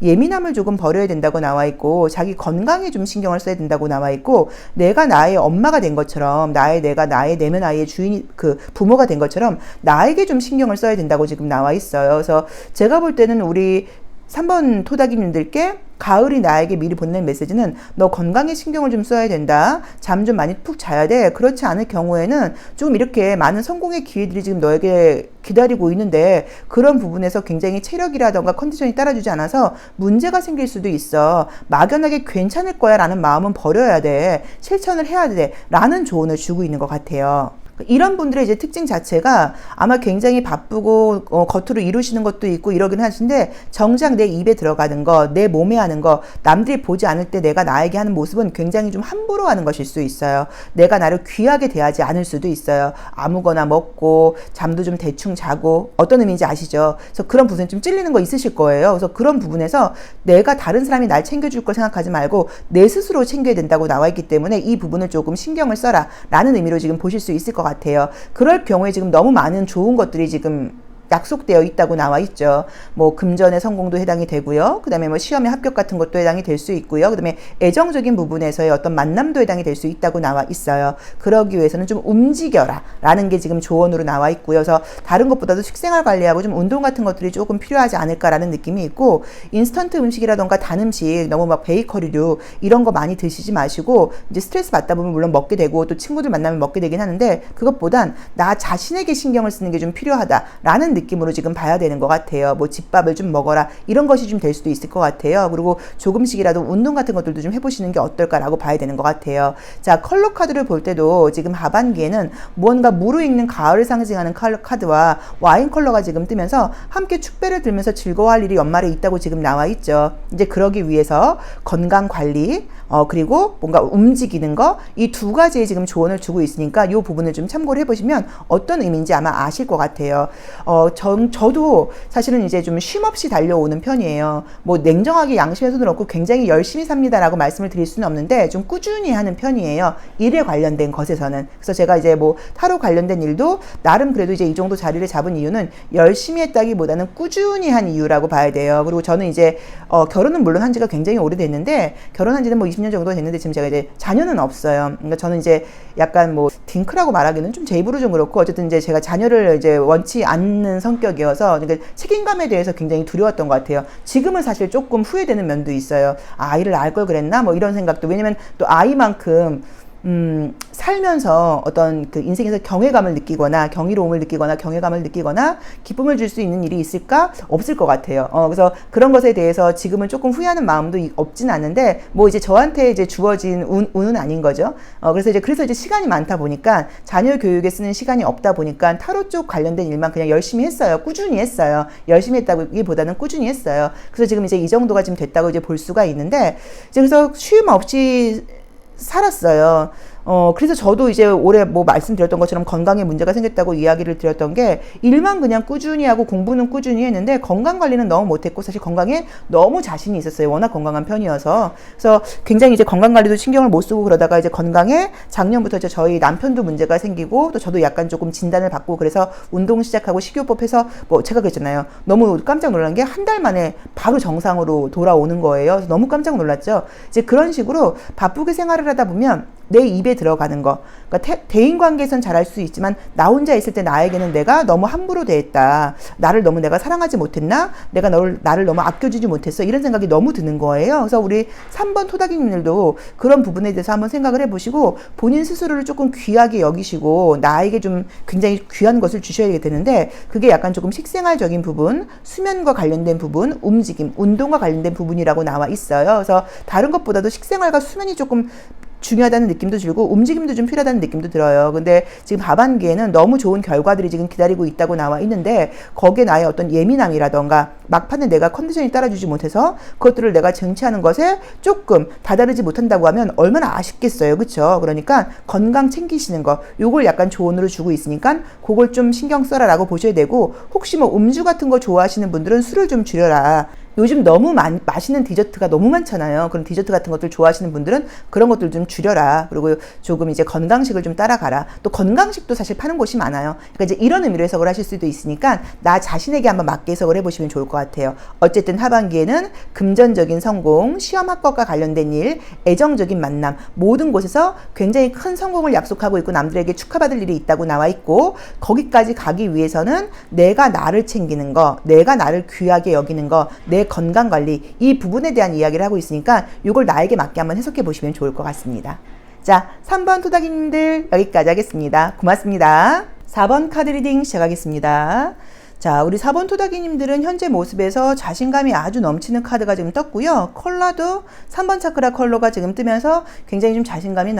예민함을 조금 버려야 된다고 나와 있고 자기 건강에 좀 신경을 써야 된다고 나와 있고 내가 나의 엄마가 된 것처럼 내가 나의 내면 아이의 주인이 부모가 된 것처럼 나에게 좀 신경을 써야 된다고 지금 나와 있어요. 그래서 제가 볼 때는 우리 3번 토닥이님들께 가을이 나에게 미리 보낸 메시지는 너 건강에 신경을 좀 써야 된다. 잠 좀 많이 푹 자야 돼. 그렇지 않을 경우에는 좀 이렇게 많은 성공의 기회들이 지금 너에게 기다리고 있는데 그런 부분에서 굉장히 체력이라던가 컨디션이 따라주지 않아서 문제가 생길 수도 있어. 막연하게 괜찮을 거야 라는 마음은 버려야 돼. 실천을 해야 돼. 라는 조언을 주고 있는 것 같아요. 이런 분들의 이제 특징 자체가 아마 굉장히 바쁘고 겉으로 이루시는 것도 있고 이러긴 하신데 정작 내 입에 들어가는 거, 내 몸에 하는 거, 남들이 보지 않을 때 내가 나에게 하는 모습은 굉장히 좀 함부로 하는 것일 수 있어요. 내가 나를 귀하게 대하지 않을 수도 있어요. 아무거나 먹고 잠도 좀 대충 자고 어떤 의미인지 아시죠? 그래서 그런 부분에 좀 찔리는 거 있으실 거예요. 그래서 그런 부분에서 내가 다른 사람이 날 챙겨줄 걸 생각하지 말고 내 스스로 챙겨야 된다고 나와 있기 때문에 이 부분을 조금 신경을 써라 라는 의미로 지금 보실 수 있을 것 같아요. 그럴 경우에 지금 너무 많은 좋은 것들이 지금 약속되어 있다고 나와 있죠. 뭐 금전의 성공도 해당이 되고요. 그 다음에 뭐 시험의 합격 같은 것도 해당이 될 수 있고요. 그 다음에 애정적인 부분에서의 어떤 만남도 해당이 될 수 있다고 나와 있어요. 그러기 위해서는 좀 움직여라 라는 게 지금 조언으로 나와 있고요. 그래서 다른 것보다도 식생활 관리하고 좀 운동 같은 것들이 조금 필요하지 않을까라는 느낌이 있고 인스턴트 음식이라던가 단 음식 너무 막 베이커리류 이런 거 많이 드시지 마시고 이제 스트레스 받다 보면 물론 먹게 되고 또 친구들 만나면 먹게 되긴 하는데 그것보단 나 자신에게 신경을 쓰는 게 좀 필요하다라는 느낌으로 지금 봐야 되는 것 같아요. 뭐 집밥을 좀 먹어라 이런 것이 좀 될 수도 있을 것 같아요. 그리고 조금씩이라도 운동 같은 것들도 좀 해보시는 게 어떨까라고 봐야 되는 것 같아요. 자, 컬러 카드를 볼 때도 지금 하반기에는 무언가 무르익는 가을을 상징하는 컬러 카드와 와인 컬러가 지금 뜨면서 함께 축배를 들면서 즐거워할 일이 연말에 있다고 지금 나와 있죠. 이제 그러기 위해서 건강 관리 그리고 뭔가 움직이는 거 이 두 가지에 지금 조언을 주고 있으니까 이 부분을 좀 참고를 해보시면 어떤 의미인지 아마 아실 것 같아요. 저도 사실은 이제 좀 쉼없이 달려오는 편이에요. 뭐 냉정하게 양심의 손을 얹고 굉장히 열심히 삽니다라고 말씀을 드릴 수는 없는데 좀 꾸준히 하는 편이에요. 일에 관련된 것에서는. 그래서 제가 이제 뭐 타로 관련된 일도 나름 그래도 이제 이 정도 자리를 잡은 이유는 열심히 했다기보다는 꾸준히 한 이유라고 봐야 돼요. 그리고 저는 이제 결혼은 물론 한 지가 굉장히 오래됐는데 결혼한 지는 뭐 20년 정도 됐는데 지금 제가 이제 자녀는 없어요. 그러니까 저는 이제 약간 뭐 딩크라고 말하기는 좀 제 입으로 좀 그렇고 어쨌든 이제 제가 자녀를 이제 원치 않는 성격이어서 그러니까 책임감에 대해서 굉장히 두려웠던 것 같아요. 지금은 사실 조금 후회되는 면도 있어요. 아이를 낳을 걸 그랬나? 뭐 이런 생각도 왜냐면 또 아이만큼 살면서 어떤 그 인생에서 경외감을 느끼거나 경이로움을 느끼거나 경외감을 느끼거나 기쁨을 줄 수 있는 일이 있을까? 없을 것 같아요. 그래서 그런 것에 대해서 지금은 조금 후회하는 마음도 없진 않은데 뭐 이제 저한테 이제 주어진 운은 아닌 거죠. 그래서 이제 시간이 많다 보니까 자녀 교육에 쓰는 시간이 없다 보니까 타로 쪽 관련된 일만 그냥 열심히 했어요. 꾸준히 했어요. 열심히 했다기보다는 꾸준히 했어요. 그래서 지금 이제 이 정도가 지금 됐다고 이제 볼 수가 있는데 이제 그래서 쉼 없이 살았어요. 그래서 저도 이제 올해 뭐 말씀드렸던 것처럼 건강에 문제가 생겼다고 이야기를 드렸던 게 일만 그냥 꾸준히 하고 공부는 꾸준히 했는데 건강 관리는 너무 못했고 사실 건강에 너무 자신이 있었어요. 워낙 건강한 편이어서. 그래서 굉장히 이제 건강 관리도 신경을 못 쓰고 그러다가 이제 건강에 작년부터 이제 저희 남편도 문제가 생기고 또 저도 약간 조금 진단을 받고 그래서 운동 시작하고 식이요법 해서 뭐 제가 그랬잖아요. 너무 깜짝 놀란 게 한 달 만에 바로 정상으로 돌아오는 거예요. 그래서 너무 깜짝 놀랐죠. 이제 그런 식으로 바쁘게 생활을 하다 보면 내 입에 들어가는 거. 그러니까 대인 관계에선 잘할 수 있지만 나 혼자 있을 때 나에게는 내가 너무 함부로 대했다. 나를 너무 내가 사랑하지 못했나? 내가 나를 너무 아껴주지 못했어. 이런 생각이 너무 드는 거예요. 그래서 우리 3번 토닥이님들도 그런 부분에 대해서 한번 생각을 해보시고 본인 스스로를 조금 귀하게 여기시고 나에게 좀 굉장히 귀한 것을 주셔야 되는데 그게 약간 조금 식생활적인 부분, 수면과 관련된 부분, 움직임, 운동과 관련된 부분이라고 나와 있어요. 그래서 다른 것보다도 식생활과 수면이 조금 중요하다는 느낌도 들고 움직임도 좀 필요하다는 느낌도 들어요. 근데 지금 하반기에는 너무 좋은 결과들이 지금 기다리고 있다고 나와 있는데 거기에 나의 어떤 예민함이라던가 막판에 내가 컨디션이 따라주지 못해서 그것들을 내가 쟁취하는 것에 조금 다다르지 못한다고 하면 얼마나 아쉽겠어요. 그쵸? 그러니까 건강 챙기시는 거 요걸 약간 조언으로 주고 있으니까 그걸 좀 신경 써라 라고 보셔야 되고 혹시 뭐 음주 같은 거 좋아하시는 분들은 술을 좀 줄여라. 요즘 너무 맛있는 디저트가 너무 많잖아요. 그런 디저트 같은 것들 좋아하시는 분들은 그런 것들 좀 줄여라. 그리고 조금 이제 건강식을 좀 따라가라. 또 건강식도 사실 파는 곳이 많아요. 그러니까 이제 이런 의미로 해석을 하실 수도 있으니까 나 자신에게 한번 맞게 해석을 해보시면 좋을 것 같아요. 어쨌든 하반기에는 금전적인 성공, 시험 합격과 관련된 일, 애정적인 만남 모든 곳에서 굉장히 큰 성공을 약속하고 있고 남들에게 축하받을 일이 있다고 나와 있고 거기까지 가기 위해서는 내가 나를 챙기는 거, 내가 나를 귀하게 여기는 거, 내 내 건강관리, 이 부분에 대한 이야기를 하고 있으니까 이걸 나에게 맞게 한번 해석해 보시면 좋을 것 같습니다. 자, 3번 토닥이님들 여기까지 하겠습니다. 고맙습니다. 4번 카드 리딩 시작하겠습니다. 자, 우리 4번 토닥이님들은 현재 모습에서 자신감이 아주 넘치는 카드가 지금 떴고요. 컬러도 3번 차크라 컬러가 지금 뜨면서 굉장히 좀 자신감이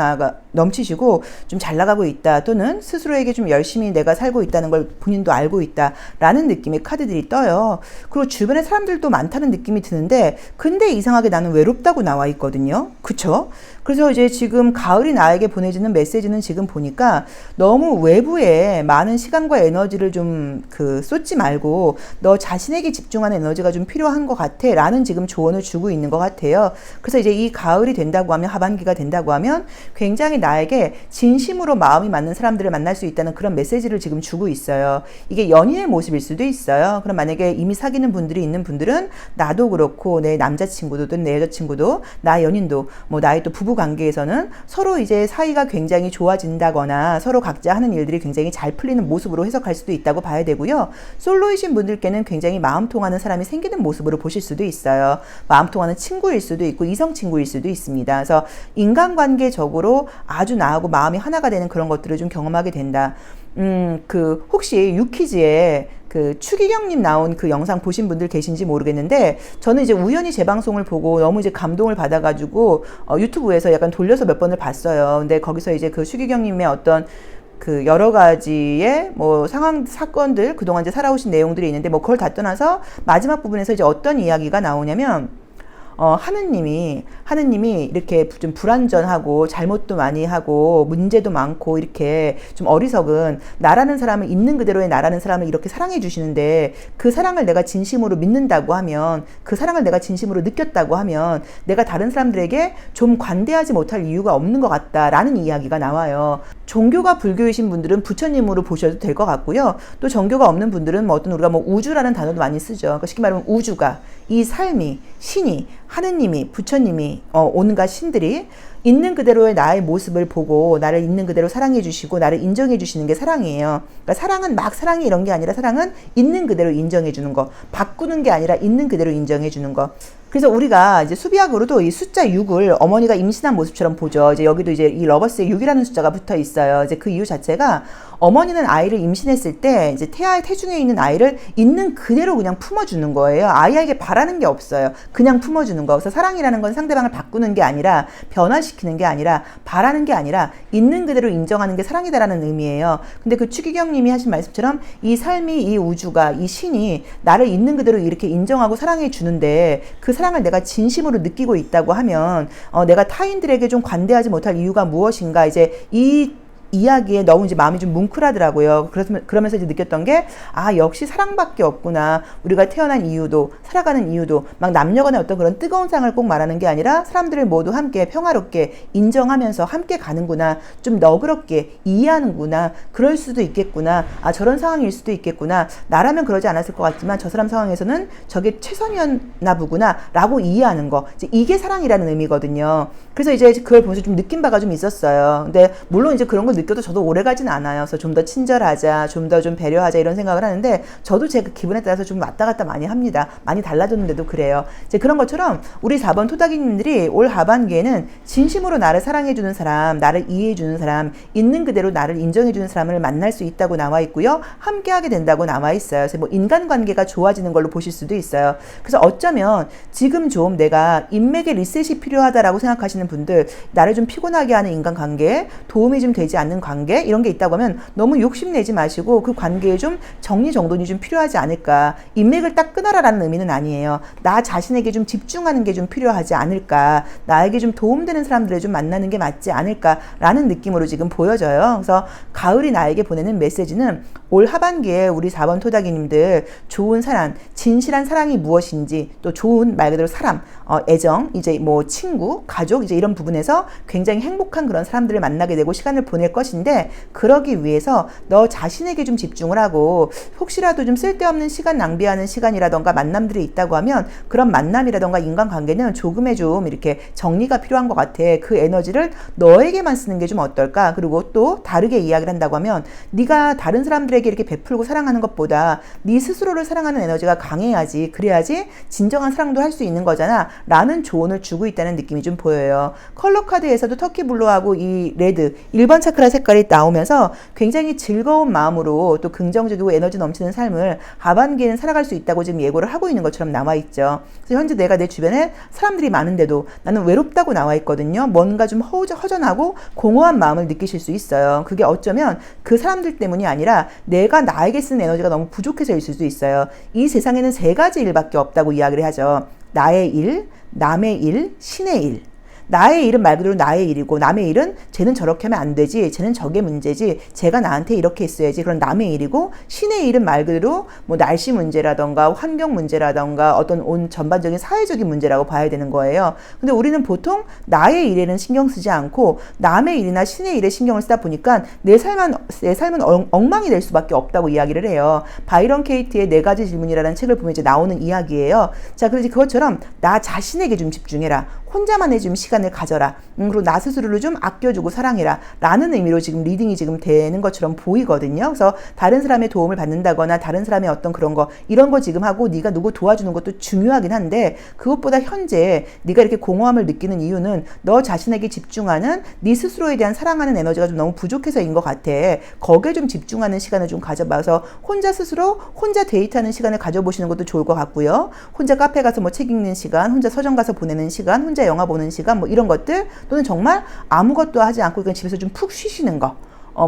넘치시고 좀 잘 나가고 있다, 또는 스스로에게 좀 열심히 내가 살고 있다는 걸 본인도 알고 있다 라는 느낌의 카드들이 떠요. 그리고 주변에 사람들도 많다는 느낌이 드는데, 근데 이상하게 나는 외롭다고 나와 있거든요. 그쵸? 그래서 이제 지금 가을이 나에게 보내지는 메시지는 지금 보니까 너무 외부에 많은 시간과 에너지를 좀 쏟지 말고 너 자신에게 집중하는 에너지가 좀 필요한 것 같아 라는 지금 조언을 주고 있는 것 같아요. 그래서 이제 이 가을이 된다고 하면, 하반기가 된다고 하면 굉장히 나에게 진심으로 마음이 맞는 사람들을 만날 수 있다는 그런 메시지를 지금 주고 있어요. 이게 연인의 모습일 수도 있어요. 그럼 만약에 이미 사귀는 분들이 있는 분들은 나도 그렇고 내 남자친구도 내 여자친구도 나 연인도 뭐 나의 또 부부 관계에서는 서로 이제 사이가 굉장히 좋아진다거나 서로 각자 하는 일들이 굉장히 잘 풀리는 모습으로 해석할 수도 있다고 봐야 되고요. 솔로이신 분들께는 굉장히 마음 통하는 사람이 생기는 모습으로 보실 수도 있어요. 마음 통하는 친구일 수도 있고 이성 친구일 수도 있습니다. 그래서 인간관계적으로 아주 나하고 마음이 하나가 되는 그런 것들을 좀 경험하게 된다. 혹시 유퀴즈에 추기경님 나온 그 영상 보신 분들 계신지 모르겠는데, 저는 이제 우연히 제 방송을 보고 너무 이제 감동을 받아가지고 유튜브에서 약간 돌려서 몇 번을 봤어요. 근데 거기서 이제 그 추기경님의 어떤 여러 가지의 뭐 상황, 사건들, 그동안 이제 살아오신 내용들이 있는데, 뭐 그걸 다 떠나서 마지막 부분에서 이제 어떤 이야기가 나오냐면, 하느님이 이렇게 좀 불완전하고 잘못도 많이 하고 문제도 많고 이렇게 좀 어리석은 나라는 사람을 있는 그대로의 나라는 사람을 이렇게 사랑해 주시는데, 그 사랑을 내가 진심으로 믿는다고 하면, 그 사랑을 내가 진심으로 느꼈다고 하면 내가 다른 사람들에게 좀 관대하지 못할 이유가 없는 것 같다라는 이야기가 나와요. 종교가 불교이신 분들은 부처님으로 보셔도 될 것 같고요. 또 종교가 없는 분들은 뭐 어떤, 우리가 뭐 우주라는 단어도 많이 쓰죠. 그러니까 쉽게 말하면 우주가, 이 삶이, 신이, 하느님이, 부처님이, 온갖 신들이 있는 그대로의 나의 모습을 보고 나를 있는 그대로 사랑해 주시고 나를 인정해 주시는 게 사랑이에요. 그러니까 사랑은 막 사랑이 이런 게 아니라, 사랑은 있는 그대로 인정해 주는 거, 바꾸는 게 아니라 있는 그대로 인정해 주는 거. 그래서 우리가 이제 수비학으로도 이 숫자 6을 어머니가 임신한 모습처럼 보죠. 이제 여기도 이제 이 러버스에 6이라는 숫자가 붙어 있어요. 이제 그 이유 자체가, 어머니는 아이를 임신했을 때 이제 태중에 있는 아이를 있는 그대로 그냥 품어주는 거예요. 아이에게 바라는 게 없어요. 그냥 품어주는 거. 그래서 사랑이라는 건 상대방을 바꾸는 게 아니라, 변화시키는 게 아니라, 바라는 게 아니라 있는 그대로 인정하는 게 사랑이다라는 의미예요. 근데 그 추기경님이 하신 말씀처럼 이 삶이, 이 우주가, 이 신이 나를 있는 그대로 이렇게 인정하고 사랑해 주는데, 그 사랑을 내가 진심으로 느끼고 있다고 하면 내가 타인들에게 좀 관대하지 못할 이유가 무엇인가, 이제 이 이야기에 너무 이제 마음이 좀 뭉클하더라고요. 그러면서 이제 느꼈던 게, 역시 사랑밖에 없구나. 우리가 태어난 이유도, 살아가는 이유도 막 남녀간의 어떤 그런 뜨거운 사랑을 꼭 말하는 게 아니라, 사람들을 모두 함께 평화롭게 인정하면서 함께 가는구나. 좀 너그럽게 이해하는구나. 그럴 수도 있겠구나. 저런 상황일 수도 있겠구나. 나라면 그러지 않았을 것 같지만 저 사람 상황에서는 저게 최선이었나 보구나 라고 이해하는 거. 이게 사랑이라는 의미거든요. 그래서 이제 그걸 보면서 좀 느낀 바가 좀 있었어요. 근데 물론 이제 그런 걸 느껴도 저도 오래 가진 않아요. 그래서 좀 더 친절하자, 좀 더 좀 배려하자 이런 생각을 하는데, 저도 제 기분에 따라서 좀 왔다 갔다 많이 합니다. 많이 달라졌는데도 그래요. 이제 그런 것처럼 우리 4번 토닥이님들이 올 하반기에는 진심으로 나를 사랑해주는 사람, 나를 이해해주는 사람, 있는 그대로 나를 인정해주는 사람을 만날 수 있다고 나와 있고요. 함께하게 된다고 나와 있어요. 그래서 뭐 인간관계가 좋아지는 걸로 보실 수도 있어요. 그래서 어쩌면 지금 좀 내가 인맥의 리셋이 필요하다라고 생각하시는 분들, 나를 좀 피곤하게 하는 인간관계에 도움이 좀 되지 않는 관계, 이런 게 있다고 하면 너무 욕심내지 마시고 그 관계에 좀 정리정돈이 좀 필요하지 않을까. 인맥을 딱 끊어라라는 의미는 아니에요. 나 자신에게 좀 집중하는 게 좀 필요하지 않을까. 나에게 좀 도움되는 사람들을 좀 만나는 게 맞지 않을까라는 느낌으로 지금 보여져요. 그래서 가을이 나에게 보내는 메시지는, 올 하반기에 우리 4번 토닥이님들 좋은 사랑, 진실한 사랑이 무엇인지, 또 좋은 말 그대로 사람, 애정, 이제 뭐 친구, 가족, 이제 이런 부분에서 굉장히 행복한 그런 사람들을 만나게 되고 시간을 보낼 것 것인데, 그러기 위해서 너 자신에게 좀 집중을 하고, 혹시라도 좀 쓸데없는 시간 낭비하는 시간이라던가 만남들이 있다고 하면 그런 만남이라던가 인간관계는 조금의 좀 이렇게 정리가 필요한 것 같아. 그 에너지를 너에게만 쓰는 게 좀 어떨까? 그리고 또 다르게 이야기를 한다고 하면, 네가 다른 사람들에게 이렇게 베풀고 사랑하는 것보다 네 스스로를 사랑하는 에너지가 강해야지, 그래야지 진정한 사랑도 할 수 있는 거잖아 라는 조언을 주고 있다는 느낌이 좀 보여요. 컬러 카드에서도 터키 블루하고 이 레드 1번 차크라 색깔이 나오면서 굉장히 즐거운 마음으로 또 긍정적이고 에너지 넘치는 삶을 하반기에는 살아갈 수 있다고 지금 예고를 하고 있는 것처럼 나와 있죠. 그래서 현재 내가 내 주변에 사람들이 많은데도 나는 외롭다고 나와 있거든요. 뭔가 좀 허전하고 공허한 마음을 느끼실 수 있어요. 그게 어쩌면 그 사람들 때문이 아니라 내가 나에게 쓰는 에너지가 너무 부족해서일 수도 있어요. 이 세상에는 세 가지 일밖에 없다고 이야기를 하죠. 나의 일, 남의 일, 신의 일. 나의 일은 말 그대로 나의 일이고, 남의 일은 쟤는 저렇게 하면 안 되지, 쟤는 저게 문제지, 쟤가 나한테 이렇게 했어야지, 그런 남의 일이고, 신의 일은 말 그대로 뭐 날씨 문제라던가 환경 문제라던가 어떤 온 전반적인 사회적인 문제라고 봐야 되는 거예요. 근데 우리는 보통 나의 일에는 신경 쓰지 않고 남의 일이나 신의 일에 신경을 쓰다 보니까 내 삶은 엉망이 될 수밖에 없다고 이야기를 해요. 바이런 케이트의 네 가지 질문이라는 책을 보면 이제 나오는 이야기예요. 자, 그래서 그것처럼 나 자신에게 좀 집중해라. 혼자만의 좀 시간을 가져라. 그리고 나 스스로를 좀 아껴주고 사랑해라. 라는 의미로 지금 리딩이 지금 되는 것처럼 보이거든요. 그래서 다른 사람의 도움을 받는다거나 다른 사람의 어떤 그런 거, 이런 거 지금 하고 네가 누구 도와주는 것도 중요하긴 한데, 그것보다 현재 네가 이렇게 공허함을 느끼는 이유는 너 자신에게 집중하는 네 스스로에 대한 사랑하는 에너지가 좀 너무 부족해서인 것 같아. 거기에 좀 집중하는 시간을 좀 가져봐서 혼자 스스로 혼자 데이트하는 시간을 가져보시는 것도 좋을 것 같고요. 혼자 카페 가서 뭐 책 읽는 시간, 혼자 서점 가서 보내는 시간, 혼자 영화 보는 시간, 뭐 이런 것들, 또는 정말 아무것도 하지 않고 그냥 집에서 좀 푹 쉬시는 거,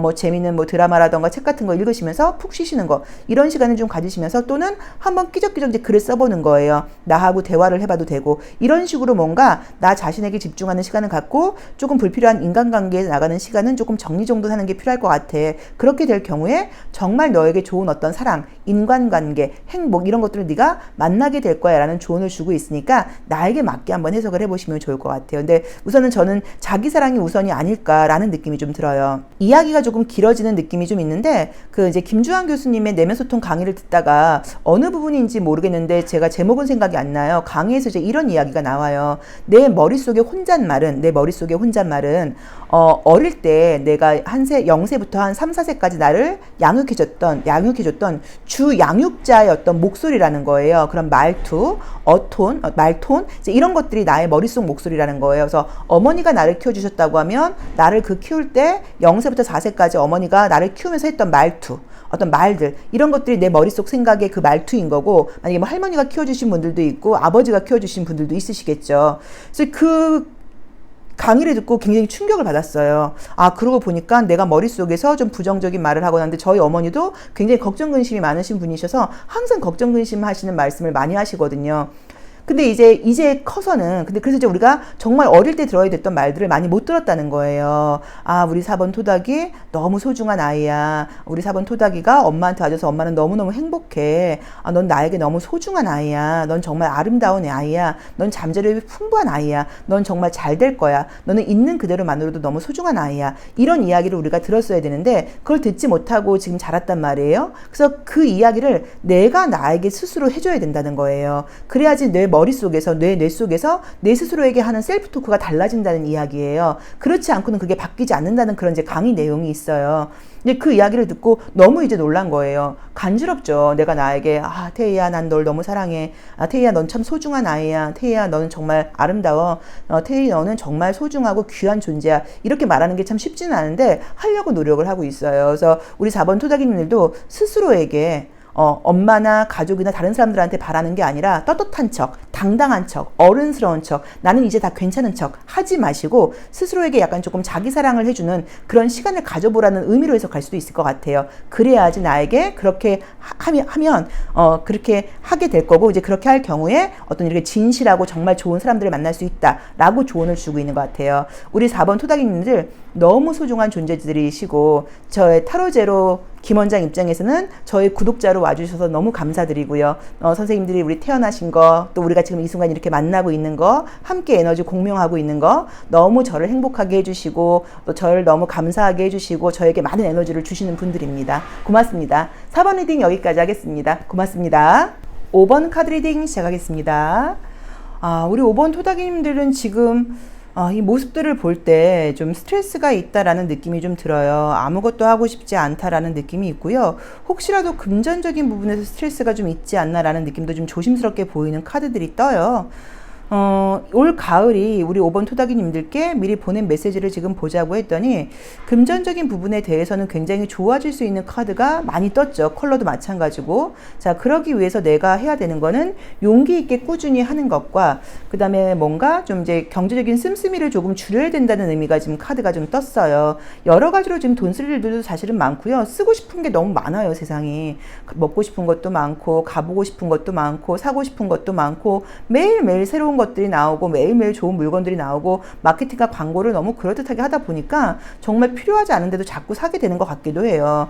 뭐 재미있는 뭐 드라마라던가 책 같은 거 읽으시면서 푹 쉬시는 거, 이런 시간을 좀 가지시면서, 또는 한번 끼적끼적 이제 글을 써보는 거예요. 나하고 대화를 해봐도 되고, 이런 식으로 뭔가 나 자신에게 집중하는 시간을 갖고 조금 불필요한 인간관계에 나가는 시간은 조금 정리정돈하는 게 필요할 것 같아. 그렇게 될 경우에 정말 너에게 좋은 어떤 사랑, 인간관계, 행복, 이런 것들을 네가 만나게 될 거야 라는 조언을 주고 있으니까 나에게 맞게 한번 해석을 해보시면 좋을 것 같아요. 근데 우선은 저는 자기 사랑이 우선이 아닐까라는 느낌이 좀 들어요. 이야기가 조금 길어지는 느낌이 좀 있는데, 그 이제 김주환 교수님의 내면 소통 강의를 듣다가 어느 부분인지 모르겠는데 제가 제목은 생각이 안 나요. 강의에서 이제 이런 이야기가 나와요. 내 머릿속의 혼잣말은 어릴 때 내가 0세부터 한 3, 4세까지 나를 양육해줬던 주 양육자의 어떤 목소리라는 거예요. 그런 말투, 말톤, 이제 이런 것들이 나의 머릿속 목소리라는 거예요. 그래서 어머니가 나를 키워주셨다고 하면 나를 그 키울 때 0세부터 4세까지 어머니가 나를 키우면서 했던 말투, 어떤 말들, 이런 것들이 내 머릿속 생각의 그 말투인 거고, 만약에 뭐 할머니가 키워주신 분들도 있고 아버지가 키워주신 분들도 있으시겠죠. 그래서 그 강의를 듣고 굉장히 충격을 받았어요. 아, 그러고 보니까 내가 머릿속에서 좀 부정적인 말을 하고 나는데, 저희 어머니도 굉장히 걱정 근심이 많으신 분이셔서 항상 걱정 근심 하시는 말씀을 많이 하시거든요. 근데 이제 커서는, 그래서 이제 우리가 정말 어릴 때 들어야 됐던 말들을 많이 못 들었다는 거예요. 아, 우리 4번 토닥이 너무 소중한 아이야. 우리 4번 토닥이가 엄마한테 와줘서 엄마는 너무너무 행복해. 아, 넌 나에게 너무 소중한 아이야. 넌 정말 아름다운 아이야. 넌 잠재력이 풍부한 아이야. 넌 정말 잘 될 거야. 너는 있는 그대로만으로도 너무 소중한 아이야. 이런 이야기를 우리가 들었어야 되는데 그걸 듣지 못하고 지금 자랐단 말이에요. 그래서 그 이야기를 내가 나에게 스스로 해줘야 된다는 거예요. 그래야지 내 머릿속에서, 뇌 속에서 내 스스로에게 하는 셀프 토크가 달라진다는 이야기예요. 그렇지 않고는 그게 바뀌지 않는다는 그런 이제 강의 내용이 있어요. 근데 그 이야기를 듣고 너무 이제 놀란 거예요. 간지럽죠. 내가 나에게, 아, 태희야, 난 널 너무 사랑해. 아, 태희야, 넌 참 소중한 아이야. 태희야, 너는 정말 아름다워. 태희, 너는 정말 소중하고 귀한 존재야. 이렇게 말하는 게 참 쉽지는 않은데 하려고 노력을 하고 있어요. 그래서 우리 4번 토닥이님들도 스스로에게 엄마나 가족이나 다른 사람들한테 바라는 게 아니라 떳떳한 척, 당당한 척, 어른스러운 척, 나는 이제 다 괜찮은 척 하지 마시고 스스로에게 약간 조금 자기 사랑을 해주는 그런 시간을 가져보라는 의미로 해석할 수도 있을 것 같아요. 그래야지 나에게 그렇게 하면 그렇게 하게 될 거고, 이제 그렇게 할 경우에 어떤 이렇게 진실하고 정말 좋은 사람들을 만날 수 있다라고 조언을 주고 있는 것 같아요. 우리 4번 토닥이님들 너무 소중한 존재들이시고, 저의 타로제로 김 원장 입장에서는 저희 구독자로 와주셔서 너무 감사드리고요. 선생님들이 우리 태어나신 거, 또 우리가 지금 이 순간 이렇게 만나고 있는 거, 함께 에너지 공명하고 있는 거 너무 저를 행복하게 해주시고 또 저를 너무 감사하게 해주시고 저에게 많은 에너지를 주시는 분들입니다. 고맙습니다. 4번 리딩 여기까지 하겠습니다. 고맙습니다. 5번 카드 리딩 시작하겠습니다. 우리 5번 토닥이님들은 지금 이 모습들을 볼 때 좀 스트레스가 있다라는 느낌이 좀 들어요. 아무것도 하고 싶지 않다라는 느낌이 있고요. 혹시라도 금전적인 부분에서 스트레스가 좀 있지 않나라는 느낌도 좀 조심스럽게 보이는 카드들이 떠요. 올 가을이 우리 5번 토닥이님들께 미리 보낸 메시지를 지금 보자고 했더니 금전적인 부분에 대해서는 굉장히 좋아질 수 있는 카드가 많이 떴죠. 컬러도 마찬가지고. 자, 그러기 위해서 내가 해야 되는 거는 용기 있게 꾸준히 하는 것과 그 다음에 뭔가 좀 이제 경제적인 씀씀이를 조금 줄여야 된다는 의미가 지금 카드가 좀 떴어요. 여러 가지로 지금 돈 쓸 일들도 사실은 많고요. 쓰고 싶은 게 너무 많아요, 세상이. 먹고 싶은 것도 많고, 가보고 싶은 것도 많고, 사고 싶은 것도 많고, 매일매일 새로운 것들이 나오고 매일매일 좋은 물건들이 나오고 마케팅과 광고를 너무 그럴듯하게 하다 보니까 정말 필요하지 않은데도 자꾸 사게 되는 것 같기도 해요.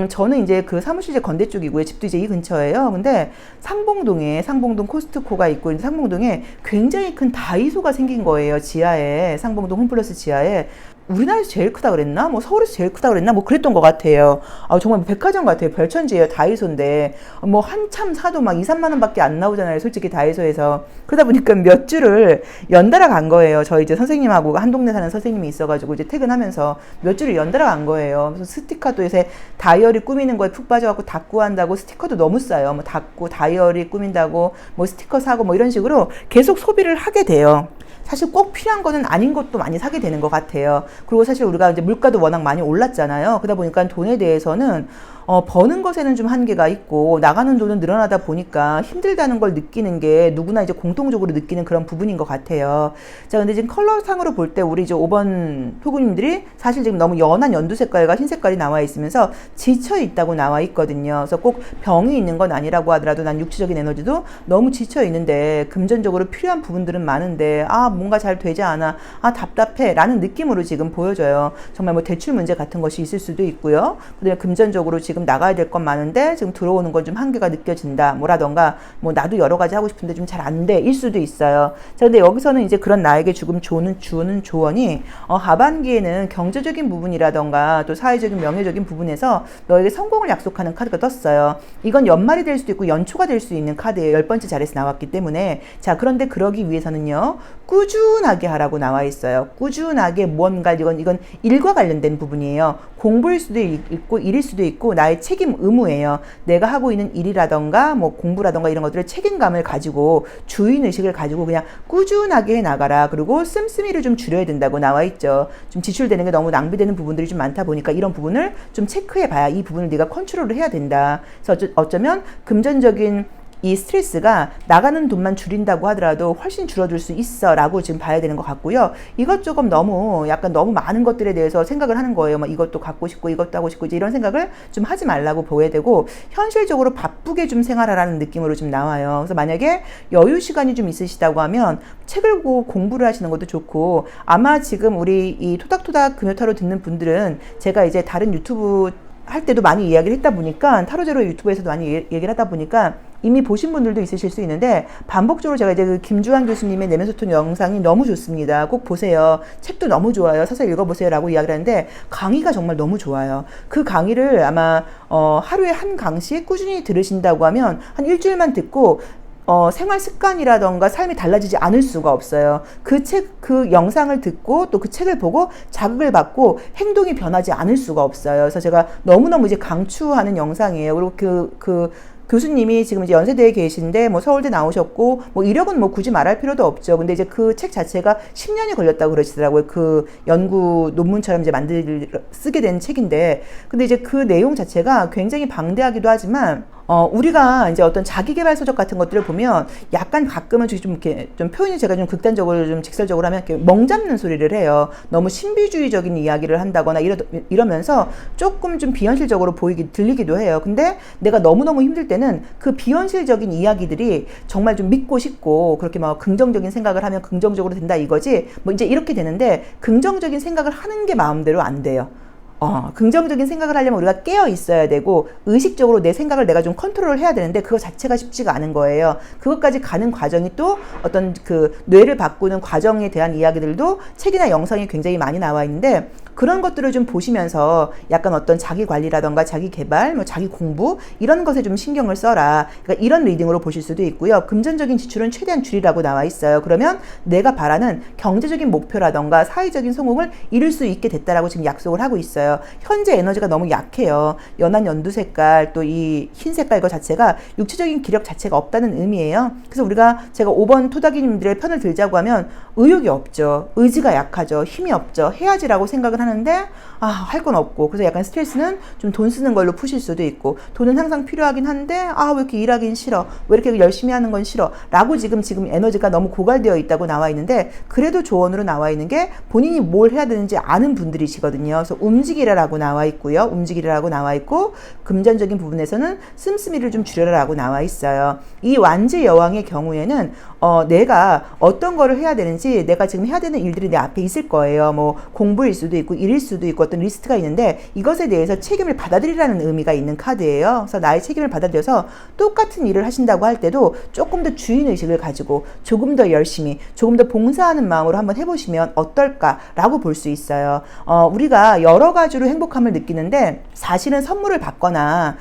저는 이제 그 사무실 제 건대 쪽이고요. 집도 이제 이 근처예요. 근데 상봉동 코스트코가 있고 상봉동에 굉장히 큰 다이소가 생긴 거예요. 지하에. 상봉동 홈플러스 지하에. 우리나라에서 제일 크다 그랬나? 뭐 서울에서 제일 크다 그랬나? 뭐 그랬던 것 같아요. 정말 백화점 같아요. 별천지예요. 다이소인데 뭐 한참 사도 막 2, 3만 원밖에 안 나오잖아요. 솔직히 다이소에서. 그러다 보니까 몇 주를 연달아 간 거예요. 저희 이제 선생님하고 한 동네 사는 선생님이 있어가지고 이제 퇴근하면서 몇 주를 연달아 간 거예요. 그래서 스티커도 요새 다이어리 꾸미는 거에 푹 빠져갖고 닦고 한다고 스티커도 너무 싸요. 뭐 닦고 다이어리 꾸민다고 뭐 스티커 사고 뭐 이런 식으로 계속 소비를 하게 돼요. 사실 꼭 필요한 거는 아닌 것도 많이 사게 되는 것 같아요. 그리고 사실 우리가 이제 물가도 워낙 많이 올랐잖아요. 그러다 보니까 돈에 대해서는 버는 것에는 좀 한계가 있고 나가는 돈은 늘어나다 보니까 힘들다는 걸 느끼는 게 누구나 이제 공통적으로 느끼는 그런 부분인 것 같아요. 자, 근데 지금 컬러상으로 볼 때 우리 이제 5번 토구님들이 사실 지금 너무 연한 연두 색깔과 흰 색깔이 나와 있으면서 지쳐 있다고 나와 있거든요. 그래서 꼭 병이 있는 건 아니라고 하더라도 난 육체적인 에너지도 너무 지쳐 있는데 금전적으로 필요한 부분들은 많은데 뭔가 잘 되지 않아. 답답해. 라는 느낌으로 지금 보여져요. 정말 뭐 대출 문제 같은 것이 있을 수도 있고요. 그다음에 금전적으로 지금 나가야 될 건 많은데 지금 들어오는 건 좀 한계가 느껴진다. 뭐라던가 뭐 나도 여러 가지 하고 싶은데 좀 잘 안 돼. 일 수도 있어요. 자, 근데 여기서는 이제 그런 나에게 지금 주는 조언이 하반기에는 경제적인 부분이라던가 또 사회적인 명예적인 부분에서 너에게 성공을 약속하는 카드가 떴어요. 이건 연말이 될 수도 있고 연초가 될 수 있는 카드예요. 10번째 자리에서 나왔기 때문에. 자, 그런데 그러기 위해서는요. 꾸준하게 하라고 나와 있어요. 꾸준하게 뭔가 이건 일과 관련된 부분이에요. 공부일 수도 있고 일일 수도 있고 나의 책임 의무예요. 내가 하고 있는 일이라던가 뭐 공부라던가 이런 것들을 책임감을 가지고 주인의식을 가지고 그냥 꾸준하게 해 나가라. 그리고 씀씀이를 좀 줄여야 된다고 나와 있죠. 좀 지출되는 게 너무 낭비되는 부분들이 좀 많다 보니까 이런 부분을 좀 체크해 봐야 이 부분을 네가 컨트롤을 해야 된다. 그래서 어쩌면 금전적인 이 스트레스가 나가는 돈만 줄인다고 하더라도 훨씬 줄어들 수 있어 라고 지금 봐야 되는 것 같고요. 이것저것 약간 너무 많은 것들에 대해서 생각을 하는 거예요. 막 이것도 갖고 싶고 이것도 하고 싶고 이제 이런 생각을 좀 하지 말라고 보여야 되고 현실적으로 바쁘게 좀 생활하라는 느낌으로 좀 나와요. 그래서 만약에 여유 시간이 좀 있으시다고 하면 책을 보고 공부를 하시는 것도 좋고 아마 지금 우리 이 토닥토닥 금요타로 듣는 분들은 제가 이제 다른 유튜브 할 때도 많이 이야기를 했다 보니까 타로제로 유튜브에서도 많이 얘기를 하다 보니까 이미 보신 분들도 있으실 수 있는데 반복적으로 제가 이제 그 김주환 교수님의 내면소통 영상이 너무 좋습니다. 꼭 보세요. 책도 너무 좋아요. 서서 읽어보세요 라고 이야기를 하는데 강의가 정말 너무 좋아요. 그 강의를 아마 하루에 한 강씩 꾸준히 들으신다고 하면 한 일주일만 듣고 생활 습관이라던가 삶이 달라지지 않을 수가 없어요. 그 영상을 듣고 또 그 책을 보고 자극을 받고 행동이 변하지 않을 수가 없어요. 그래서 제가 너무너무 이제 강추하는 영상이에요. 그리고 그 교수님이 지금 이제 연세대에 계신데 뭐 서울대 나오셨고 뭐 이력은 뭐 굳이 말할 필요도 없죠. 근데 이제 그 책 자체가 10년이 걸렸다고 그러시더라고요. 그 연구 논문처럼 이제 쓰게 된 책인데 근데 이제 그 내용 자체가 굉장히 방대하기도 하지만 우리가 이제 어떤 자기계발서적 같은 것들을 보면 약간 가끔은 좀 이렇게 좀 표현이 제가 좀 극단적으로 좀 직설적으로 하면 이렇게 멍 잡는 소리를 해요. 너무 신비주의적인 이야기를 한다거나 이러면서 조금 좀 비현실적으로 들리기도 해요. 근데 내가 너무너무 힘들 때는 그 비현실적인 이야기들이 정말 좀 믿고 싶고 그렇게 막 긍정적인 생각을 하면 긍정적으로 된다 이거지 뭐 이제 이렇게 되는데 긍정적인 생각을 하는 게 마음대로 안 돼요. 긍정적인 생각을 하려면 우리가 깨어 있어야 되고 의식적으로 내 생각을 내가 좀 컨트롤을 해야 되는데 그거 자체가 쉽지가 않은 거예요. 그것까지 가는 과정이 또 어떤 그 뇌를 바꾸는 과정에 대한 이야기들도 책이나 영상이 굉장히 많이 나와 있는데 그런 것들을 좀 보시면서 약간 어떤 자기 관리라던가 자기 개발, 뭐 자기 공부 이런 것에 좀 신경을 써라. 그러니까 이런 리딩으로 보실 수도 있고요. 금전적인 지출은 최대한 줄이라고 나와 있어요. 그러면 내가 바라는 경제적인 목표라던가 사회적인 성공을 이룰 수 있게 됐다라고 지금 약속을 하고 있어요. 현재 에너지가 너무 약해요. 연한 연두 색깔 또 이 흰 색깔 이거 자체가 육체적인 기력 자체가 없다는 의미예요. 그래서 제가 5번 토닥이님들의 편을 들자고 하면 의욕이 없죠. 의지가 약하죠. 힘이 없죠. 해야지라고 생각을 하는데 할 건 없고 그래서 약간 스트레스는 좀 돈 쓰는 걸로 푸실 수도 있고 돈은 항상 필요하긴 한데 왜 이렇게 일하긴 싫어 왜 이렇게 열심히 하는 건 싫어 라고 지금 에너지가 너무 고갈되어 있다고 나와 있는데 그래도 조언으로 나와 있는 게 본인이 뭘 해야 되는지 아는 분들이시거든요. 그래서 움직이라라고 나와 있고요. 움직이라라고 나와 있고 금전적인 부분에서는 씀씀이를 좀 줄여라라고 나와 있어요. 이 완지 여왕의 경우에는 내가 어떤 거를 해야 되는지 내가 지금 해야 되는 일들이 내 앞에 있을 거예요. 뭐 공부일 수도 있고 일일 수도 있고 어떤 리스트가 있는데 이것에 대해서 책임을 받아들이라는 의미가 있는 카드예요. 그래서 나의 책임을 받아들여서 똑같은 일을 하신다고 할 때도 조금 더 주인의식을 가지고 조금 더 열심히 조금 더 봉사하는 마음으로 한번 해보시면 어떨까라고 볼 수 있어요. 우리가 여러 가지로 행복함을 느끼는데 사실은 선물을 받거나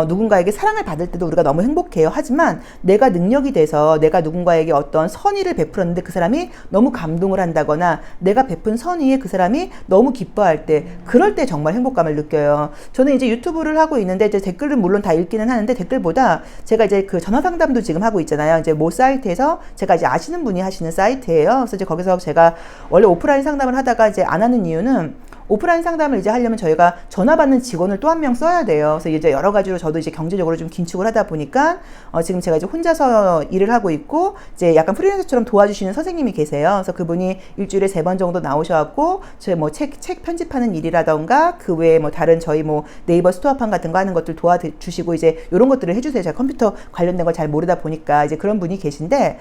누군가에게 사랑을 받을 때도 우리가 너무 행복해요. 하지만 내가 능력이 돼서 내가 누군가에게 어떤 선의를 베풀었는데 그 사람이 너무 감동을 한다거나 내가 베푼 선의에 그 사람이 너무 기뻐할 때 그럴 때 정말 행복감을 느껴요. 저는 이제 유튜브를 하고 있는데 이제 댓글은 물론 다 읽기는 하는데 댓글보다 제가 이제 그 전화 상담도 지금 하고 있잖아요. 이제 모 사이트에서 제가 이제 아시는 분이 하시는 사이트예요. 그래서 이제 거기서 제가 원래 오프라인 상담을 하다가 이제 안 하는 이유는 오프라인 상담을 이제 하려면 저희가 전화 받는 직원을 또 한 명 써야 돼요. 그래서 이제 여러 가지로 저도 이제 경제적으로 좀 긴축을 하다 보니까 지금 제가 이제 혼자서 일을 하고 있고 이제 약간 프리랜서처럼 도와주시는 선생님이 계세요. 그래서 그분이 일주일에 3번 정도 나오셔갖고 저희 뭐 책 편집하는 일이라던가 그 외에 뭐 다른 저희 뭐 네이버 스토어판 같은 거 하는 것들 도와주시고 이제 이런 것들을 해주세요. 제가 컴퓨터 관련된 걸 잘 모르다 보니까 이제 그런 분이 계신데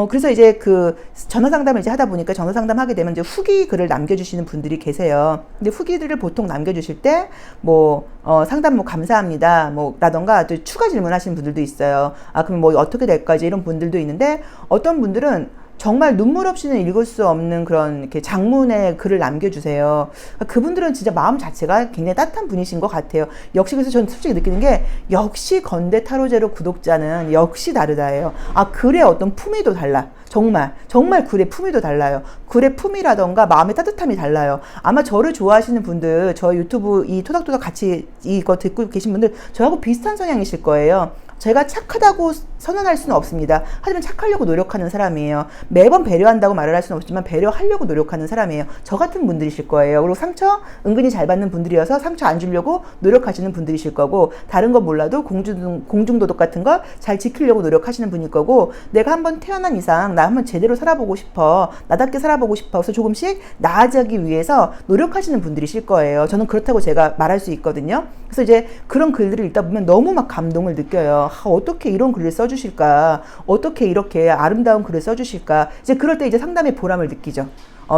그래서 이제 그 전화 상담을 이제 하다 보니까 전화 상담하게 되면 이제 후기 글을 남겨주시는 분들이 계세요. 근데 후기들을 보통 남겨주실 때 상담 감사합니다 라던가 또 추가 질문하시는 분들도 있어요. 그럼 뭐 어떻게 될까 이제 이런 분들도 있는데 어떤 분들은 정말 눈물 없이는 읽을 수 없는 그런 이렇게 장문의 글을 남겨주세요. 그분들은 진짜 마음 자체가 굉장히 따뜻한 분이신 것 같아요. 역시 그래서 저는 솔직히 느끼는 게 역시 건대 타로제로 구독자는 역시 다르다예요. 글의 어떤 품위도 달라. 정말 글의 품위도 달라요. 글의 품위라던가 마음의 따뜻함이 달라요. 아마 저를 좋아하시는 분들, 저 유튜브 이 토닥토닥 같이 이거 듣고 계신 분들 저하고 비슷한 성향이실 거예요. 제가 착하다고 선언할 수는 없습니다. 하지만 착하려고 노력하는 사람이에요. 매번 배려한다고 말을 할 수는 없지만 배려하려고 노력하는 사람이에요. 저 같은 분들이실 거예요. 그리고 상처 은근히 잘 받는 분들이어서 상처 안 주려고 노력하시는 분들이실 거고 다른 건 몰라도 공중도덕 같은 걸 잘 지키려고 노력하시는 분일 거고 내가 한번 태어난 이상 나 한번 제대로 살아보고 싶어. 나답게 살아보고 싶어. 그래서 조금씩 나아지기 위해서 노력하시는 분들이실 거예요. 저는 그렇다고 제가 말할 수 있거든요. 그래서 이제 그런 글들을 읽다 보면 너무 막 감동을 느껴요. 어떻게 이런 글을 써주실까? 어떻게 이렇게 아름다운 글을 써주실까? 이제 그럴 때 이제 상담의 보람을 느끼죠.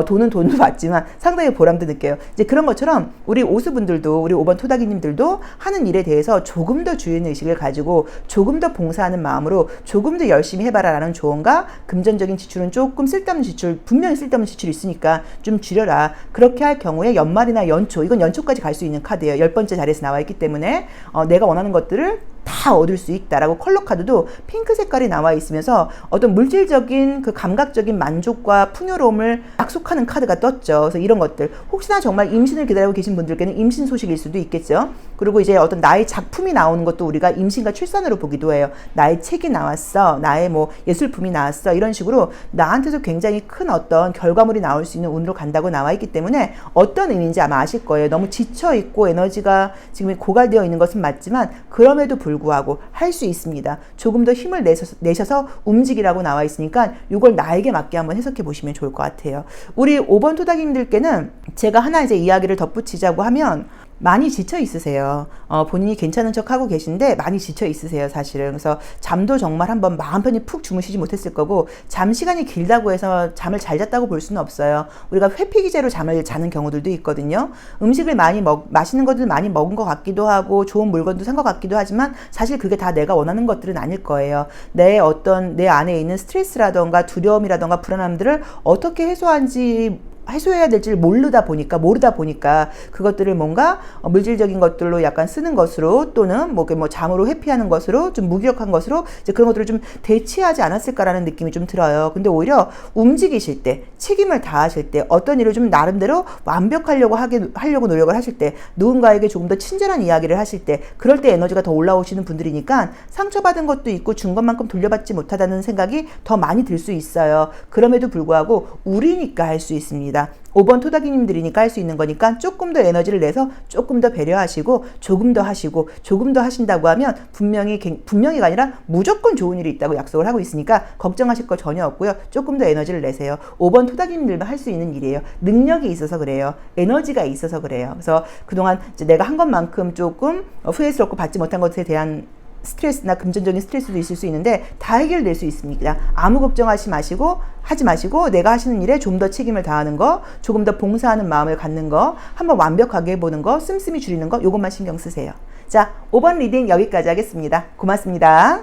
돈은 돈도 받지만 상당히 보람도 느껴요. 이제 그런 것처럼 우리 오수분들도 우리 5번 토닥이님들도 하는 일에 대해서 조금 더 주인의식을 가지고 조금 더 봉사하는 마음으로 조금 더 열심히 해봐라 라는 조언과 금전적인 지출은 조금 쓸데없는 지출 분명히 쓸데없는 지출이 있으니까 좀 줄여라. 그렇게 할 경우에 연말이나 연초 이건 연초까지 갈 수 있는 카드예요. 10번째 자리에서 나와 있기 때문에 내가 원하는 것들을 다 얻을 수 있다라고 컬러 카드도 핑크 색깔이 나와 있으면서 어떤 물질적인 그 감각적인 만족과 풍요로움을 약속하는 카드가 떴죠. 그래서 이런 것들 혹시나 정말 임신을 기다리고 계신 분들께는 임신 소식일 수도 있겠죠. 그리고 이제 어떤 나의 작품이 나오는 것도 우리가 임신과 출산으로 보기도 해요. 나의 책이 나왔어, 나의 뭐 예술품이 나왔어 이런 식으로 나한테도 굉장히 큰 어떤 결과물이 나올 수 있는 운으로 간다고 나와 있기 때문에 어떤 의미인지 아마 아실 거예요. 너무 지쳐 있고 에너지가 지금 고갈되어 있는 것은 맞지만 그럼에도 불구하고 할 수 있습니다. 조금 더 힘을 내셔서 움직이라고 나와 있으니까 이걸 나에게 맞게 한번 해석해 보시면 좋을 것 같아요. 우리 5번 토닥님들께는 제가 하나 이제 이야기를 덧붙이자고 하면 많이 지쳐 있으세요. 본인이 괜찮은 척 하고 계신데 많이 지쳐 있으세요, 사실은. 그래서 잠도 정말 한번 마음 편히 푹 주무시지 못했을 거고, 잠 시간이 길다고 해서 잠을 잘 잤다고 볼 수는 없어요. 우리가 회피기제로 잠을 자는 경우들도 있거든요. 음식을 많이 맛있는 것들 많이 먹은 것 같기도 하고, 좋은 물건도 산 것 같기도 하지만, 사실 그게 다 내가 원하는 것들은 아닐 거예요. 내 안에 있는 스트레스라던가 두려움이라던가 불안함들을 어떻게 해소해야 될지를 모르다 보니까 그것들을 뭔가 물질적인 것들로 약간 쓰는 것으로, 또는 뭐 잠으로 회피하는 것으로, 좀 무기력한 것으로 이제 그런 것들을 좀 대체하지 않았을까라는 느낌이 좀 들어요. 근데 오히려 움직이실 때, 책임을 다하실 때, 어떤 일을 좀 나름대로 완벽하려고 노력을 하실 때, 누군가에게 조금 더 친절한 이야기를 하실 때, 그럴 때 에너지가 더 올라오시는 분들이니까 상처받은 것도 있고 준 것만큼 돌려받지 못하다는 생각이 더 많이 들 수 있어요. 그럼에도 불구하고 우리니까 할 수 있습니다. 5번 토닥이님들이니까 할 수 있는 거니까 조금 더 에너지를 내서 조금 더 배려하시고 조금 더 하신다고 하면 분명히가 아니라 무조건 좋은 일이 있다고 약속을 하고 있으니까 걱정하실 거 전혀 없고요. 조금 더 에너지를 내세요. 5번 토닥이님들만 할 수 있는 일이에요. 능력이 있어서 그래요. 에너지가 있어서 그래요. 그래서 그동안 이제 내가 한 것만큼 조금 후회스럽고 받지 못한 것에 대한 스트레스나 금전적인 스트레스도 있을 수 있는데 다 해결될 수 있습니다. 아무 걱정하지 마시고 내가 하시는 일에 좀 더 책임을 다하는 거, 조금 더 봉사하는 마음을 갖는 거, 한번 완벽하게 해보는 거, 씀씀이 줄이는 거, 요것만 신경 쓰세요. 자, 5번 리딩 여기까지 하겠습니다. 고맙습니다.